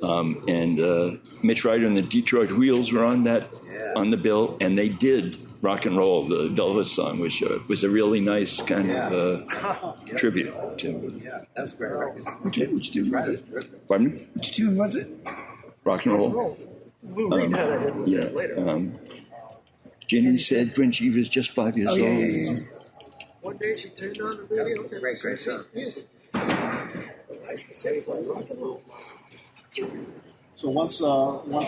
And Mitch Ryder and the Detroit Wheels were on the bill, and they did Rock and Roll, the Velvet song, which was a really nice kind of tribute to. Yeah, that's great record. Which tune was it? Pardon me? Which tune was it? Rock and Roll. Lou Reed had a hit with Yeah. that later. Jenny said when she was just 5 years Oh, old. yeah. One day she turned on the radio and Great song. music. Nice to say, like rock and roll. so once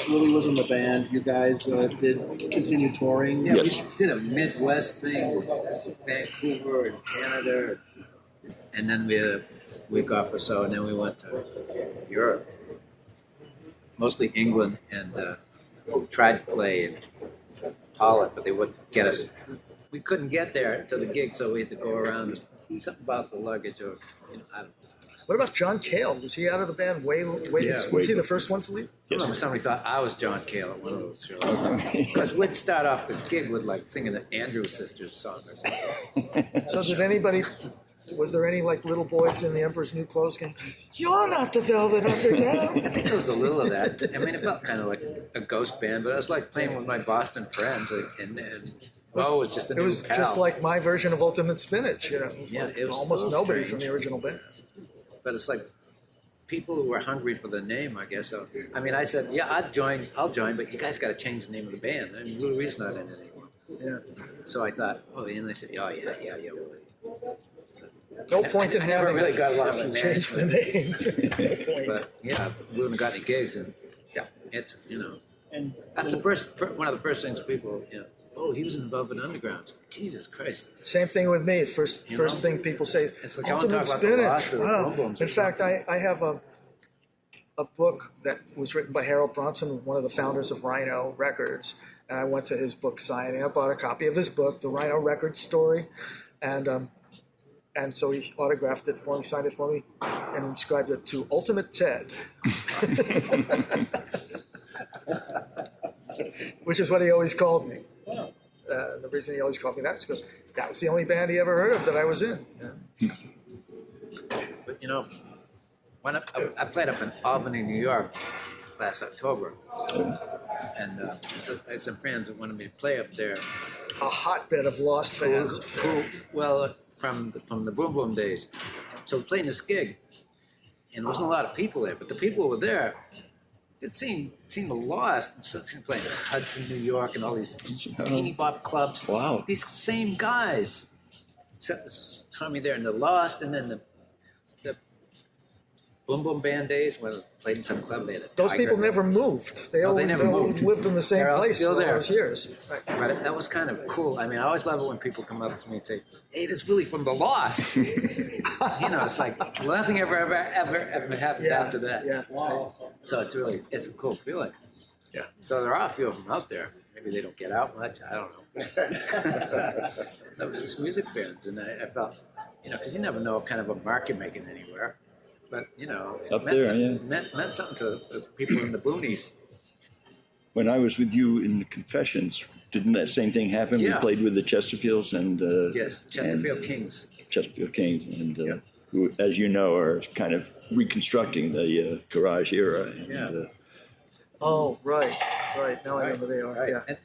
Willie was in the band, you guys did continue touring. Yeah, Yes. we did a Midwest thing, Vancouver and Canada, and then we had a week off or so, and then we went to Europe, mostly England, and tried to play in Holland, but they wouldn't get us. We couldn't get there to the gig, so we had to go around. Something about the luggage, or I don't know. What about John Cale? Was he out of the band way? Yeah, Was he the first one to leave? I remember somebody thought I was John Cale at one of those shows. Because we'd start off the gig with like singing the Andrews Sisters song or something. So did anybody? Was there any like little boys in the Emperor's New Clothes going, "You're not the Velvet Underground"? I think there was a little of that. I mean, it felt kind of like a ghost band, but I was like playing with my Boston friends, and it was just a new It was pal. just like my version of Ultimate Spinach, you know. It was, Yeah, like it was almost a little nobody strange. from the original band. But it's like people who were hungry for the name, I guess. So, I mean, I said, yeah, I'll join, but you guys got to change the name of the band. I mean, Louis not in it anymore. Yeah. So I thought, and they said, oh, yeah. Well, No point in I never having really it got along if you with change the name. No point. But yeah, we wouldn't have got any gigs, and Yeah. it's And that's one of the first things people, oh, he was in the Velvet Underground. Jesus Christ. Same thing with me. First You know? thing people say, It's like I want to Ultimate talk about the Spinach. Lost or the Wow. Boom Booms. In fact, I have a book that was written by Harold Bronson, one of the founders of Rhino Records, and I went to his book signing. I bought a copy of his book, The Rhino Records Story, and so he autographed it for me, signed it for me, and inscribed it to Ultimate Ted, which is what he always called me. The reason he always called me that is because that was the only band he ever heard of that I was in. Yeah. But when I played up in Albany, New York last October, and I had some friends that wanted me to play up there. A hotbed of lost fans. From the Boom Boom days. So we played this gig, and there wasn't a lot of people there, but the people who were there, it seemed lost. So playing Hudson, New York, and all these teeny bop clubs. Wow. These same guys saw me there, and the Lost, and then the Boom Boom Band days when I played in some club. They had a Those Tiger. people never moved. They all never moved. lived in the same They're all place still for all there. those years. Right. But that was kind of cool. I mean, I always love it when people come up to me and say, "Hey, this is Willie from the Lost." It's like nothing ever happened after that. Yeah. So it's a cool feeling. Yeah. So there are a few of them out there. Maybe they don't get out much. I don't know. They were just music fans, and I felt, because you never know what kind of a mark you're making anywhere. But Up there, yeah. meant something to the people in the boonies. When I was with you in the Confessions, didn't that same thing happen? Yeah. We played with the Chesterfields and Yes, Chesterfield Kings. Chesterfield Kings, and who, as you know, are kind of reconstructing the garage era. And, Yeah. Oh, right. Now I know who they are. Right. Yeah. And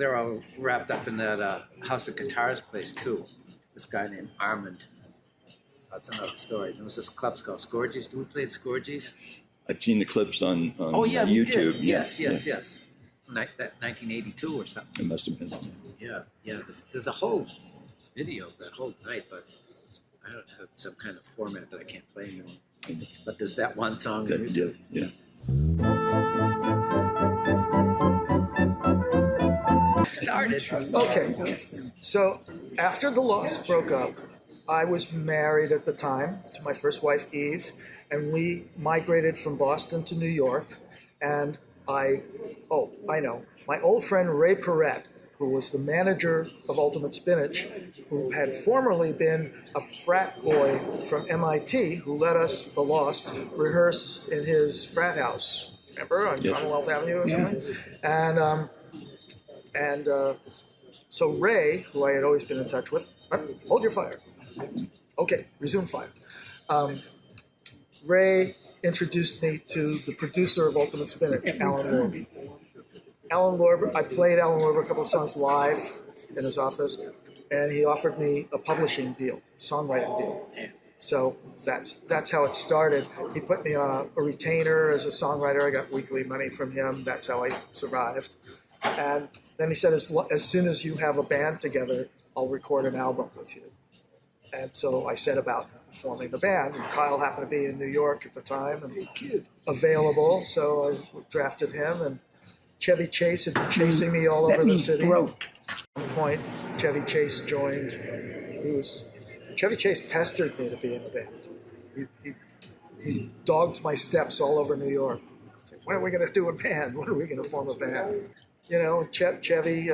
they're all wrapped up in that House of Guitars place too. This guy named Armand. That's another story. There was this club called Scourges. Did we play at Scourges? I've seen the clips on We YouTube. did. Yes. That 1982 or something. It must have been. Yeah. There's a whole video of that whole night, but I don't have some kind of format that I can't play anymore. But there's that one song. That did, yeah. Started. Okay. So after the Lost broke up, I was married at the time to my first wife, Eve, and we migrated from Boston to New York. And I know, my old friend Ray Perrette, who was the manager of Ultimate Spinach, who had formerly been a frat boy from MIT, who let us, the Lost, rehearse in his frat house. Remember, on Yes. Commonwealth Avenue or something? And so Ray, who I had always been in touch with, hold your fire. Okay, resume fire. Ray introduced me to the producer of Ultimate Spinach, Alan Lorber. Alan Lorber, I played Alan Lorber a couple of songs live in his office, and he offered me a publishing deal, songwriting deal. So that's how it started. He put me on a retainer as a songwriter. I got weekly money from him. That's how I survived. And then he said, as soon as you have a band together, I'll record an album with you. And so I set about forming the band. And Kyle happened to be in New York at the time and available, so I drafted him. And Chevy Chase had been chasing me all over the city. At one point, Chevy Chase joined. Chevy Chase pestered me to be in the band. He dogged my steps all over New York. Said, when are we going to do a band? When are we going to form a band? Chevy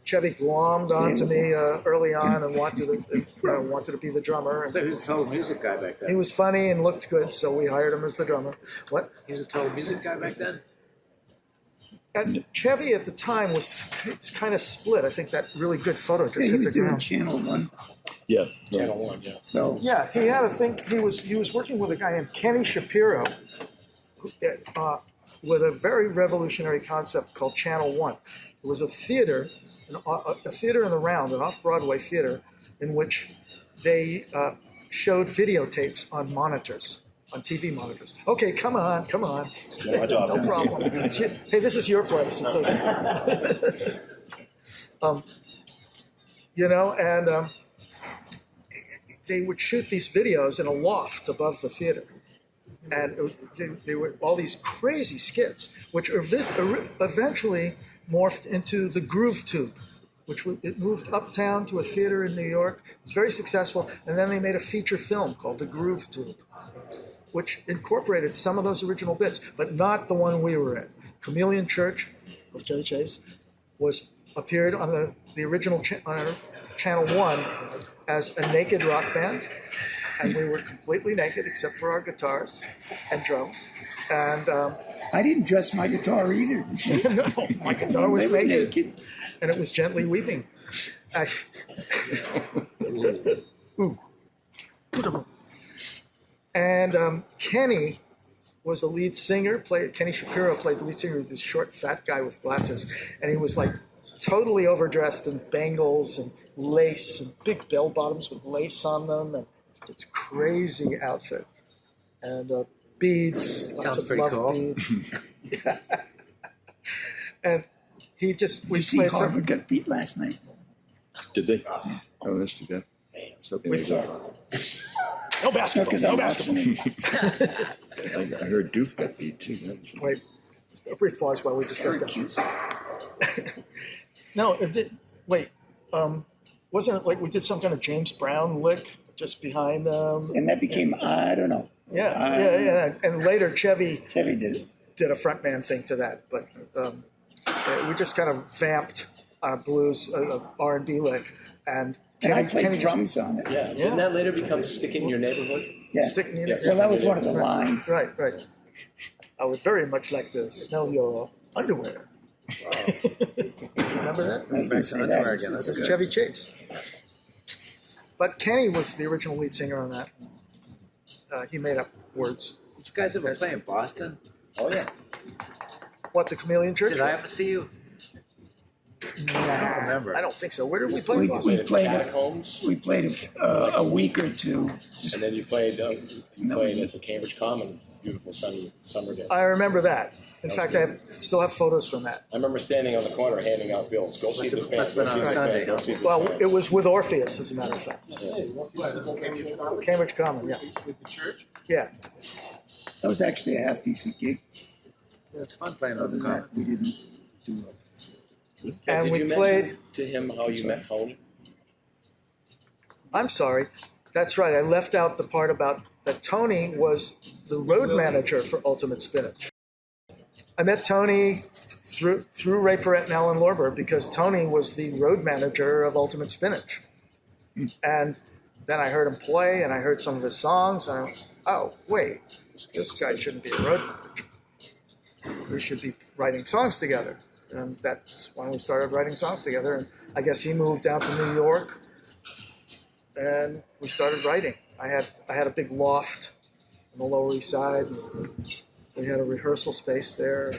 Chevy glommed onto me early on and wanted to be the drummer. And So he was a total music guy back then. he was funny and looked good, so we hired him as the drummer. What? He was a total music guy back then? Chevy at the time was kind of split. I think that really good photo just Yeah, he hit was the doing ground. Channel 1. Yeah. Channel 1, yeah. So Yeah, he had a thing. He was working with a guy named Kenny Shapiro, with a very revolutionary concept called Channel 1. It was a theater, a theater in the round, an off-Broadway theater, in which they showed videotapes on monitors, on TV monitors. Okay, come on. My job. No problem. Hey, this is your place. It's okay. And they would shoot these videos in a loft above the theater. And they were all these crazy skits, which eventually morphed into the Groove Tube, it moved uptown to a theater in New York. It was very successful. And then they made a feature film called The Groove Tube, which incorporated some of those original bits, but not the one we were in. Chamaeleon Church of Chevy Chase appeared on the original Channel 1 as a naked rock band, and we were completely naked except for our guitars and drums. And I didn't dress my guitar either. no, my guitar was naked, and it was gently weeping. Ooh. And Kenny was the lead singer. Kenny Shapiro played the lead singer. He was this short, fat guy with glasses, and he was like totally overdressed in bangles and lace and big bell bottoms with lace on them, and it's a crazy outfit. And beads, lots of love cool. beads. Yeah. And we You see played Harvard got beat last night. Did they? Oh, that's too bad. So No basketball. Because No I'm basketball. I heard Doof got beat too. Wait, a brief pause while we discuss that. No, it did. Wait, wasn't it like we did some kind of James Brown lick just behind? And that became, I don't know. Yeah. And later Chevy did it. Did a frontman thing to that, but we just kind of vamped on a blues, R&B lick, and I played drums on it. Yeah. Didn't that later become Stick It in Your Neighborhood? Yeah. Stick in your Yes. Well, that was one of the lines. Right. I would very much like to smell your underwear. Wow. Remember that? I didn't say that. That's Chevy Chase. But Kenny was the original lead singer on that. He made up words. Did you guys ever play in Boston? Oh, yeah. What, the Chamaeleon Church? Did I ever see you? Nah, I don't remember. I don't think so. Where did we play? We played Catacombs, we played a week or two. and then you played at the Cambridge Common, beautiful sunny summer day. I remember that. In fact, I still have photos from that. I remember standing on the corner handing out bills. Go see this band. Must have been on a Sunday, Go see this Well, band. it was with Orpheus, as a matter of fact. Cambridge Common, yeah. With the church? Yeah. That was actually a half decent gig. It was fun playing Other on the than that, common. we didn't do it. And Did we you played. mention to him how you met Tony? I'm sorry. That's right. I left out the part about that Tony was the road manager for Ultimate Spinach. I met Tony through Ray Perrette and Alan Lorber because Tony was the road manager of Ultimate Spinach. And then I heard him play and I heard some of his songs. And I went, oh, wait, this guy shouldn't be a road manager. We should be writing songs together. And that's when we started writing songs together. And I guess he moved down to New York and we started writing. I had a big loft on the Lower East Side. We had a rehearsal space there.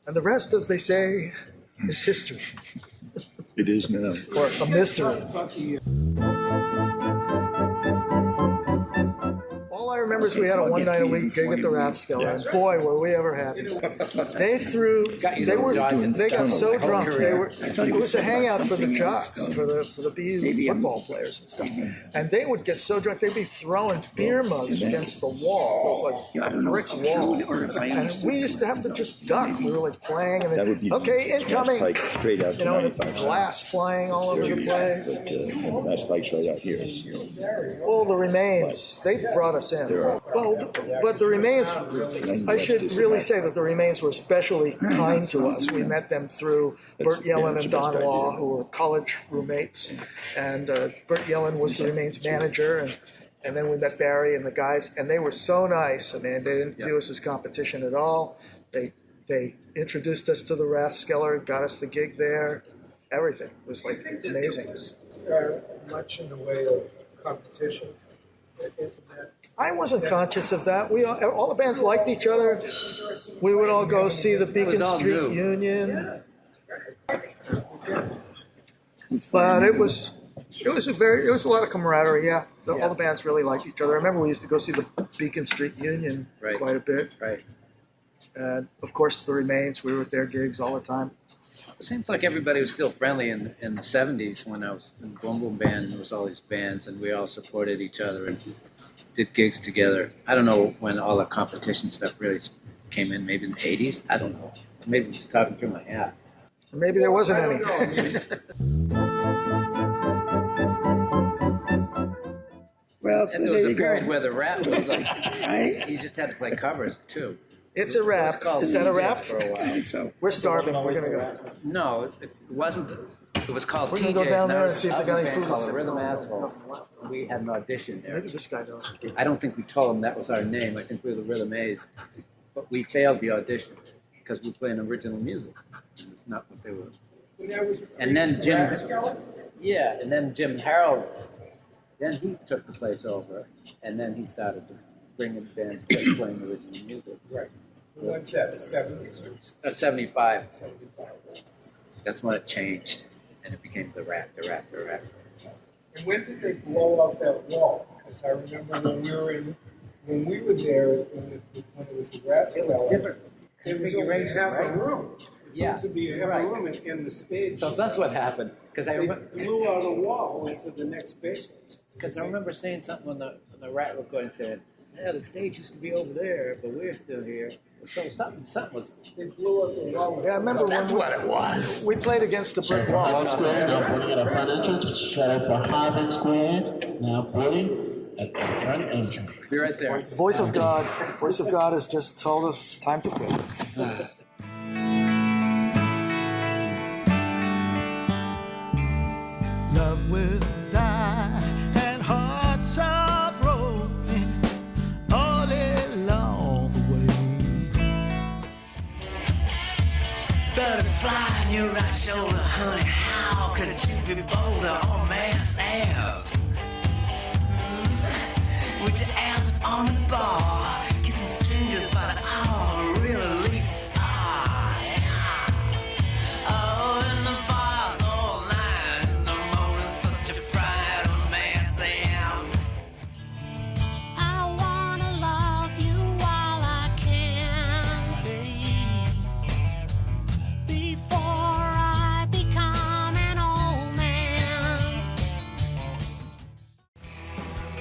And the rest, as they say, is history. It is now. Or a mystery. All I remember is we had a one night a week gig at the Rathskeller, and boy, were we ever happy. They got so drunk. It was a hangout for the jocks, for the BU football players and stuff. And they would get so drunk, they'd be throwing beer mugs against the wall. It was like a brick wall. And we used to have to just duck. We were like playing, and then, okay, incoming. Straight out to You know, 95. glass flying all over the place. That spike's right out here. All the remains, they brought us in. Well, but the Remains, I should really say that the Remains were especially kind to us. We met them through Burt Yellen and Don Law, who were college roommates. And Burt Yellen was the Remains manager, and then we met Barry and the guys, and they were so nice. I mean, they didn't view us as competition at all. They introduced us to the Rathskeller, got us the gig there. Everything was like amazing. Much in the way of competition. I wasn't conscious of that. We all the bands liked each other. We would all go see the Beacon Street Union. But it was a lot of camaraderie. Yeah, all the bands really liked each other. I remember we used to go see the Beacon Street Union quite a bit. Right. And of course, the Remains. We were at their gigs all the time. It seems like everybody was still friendly in the 70s when I was in the Boom Boom Band, and there was all these bands, and we all supported each other and did gigs together. I don't know when all the competition stuff really came in, maybe in the 80s? I don't know. Maybe I'm just talking through my hat. Maybe there wasn't any. Well, and there was a period where the rap was like, you just had to play covers, too. It's a rap. Is that a rap? For a while. I think so. We're starving. We're going to go. No, it wasn't. It was called We're TJ's. Go down there and see if they got any food. Called the Rhythm Assholes. We had an audition there. Maybe this guy knows. I don't think we told them that was our name. I think we were the Rhythm A's. But we failed the audition because we were playing original music. And it's not what they were. And then Jim. Yeah, and then Jim Harold. Then he took the place over, and then he started to bring in bands just playing original music. Right. When's that? The 70s? 75. That's when it changed, and it became the rap. And when did they blow out that wall? Because I remember when we were there, when it was the Rathskeller. It was different. It was only half a room. It Yeah, seemed to be a half a room in the stage. So that's what happened. Because I They blew out a wall into the next basement. Because I remember saying something on the rat recording saying, "Yeah, the stage used to be over there, but we're still here." So something was. They blew out the wall. Yeah, I remember That's what it was. We played against the brick wall. We're going to get a front entrance. Shut up for Harvard Square. Now, Billy, at the front entrance. Be right there. Voice of God has just told us it's time to quit. Love will die and hearts are broken all along the way. Butterfly on your right shoulder, honey, how could you be bolder on Mass Ave? With your ass up on the bar, kissing strangers by the hour, really late star, yeah. Oh, in the bars all night, in the morning, such a fright on Mass Ave. I wanna love you while I can, babe, before I become an old man.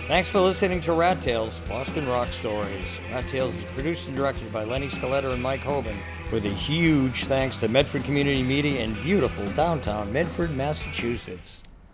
Thanks for listening to Rat Tales, Boston Rock Stories. Rat Tales is produced and directed by Lenny Scolletta and Mike Hoban, with a huge thanks to Medford Community Media in beautiful downtown Medford, Massachusetts.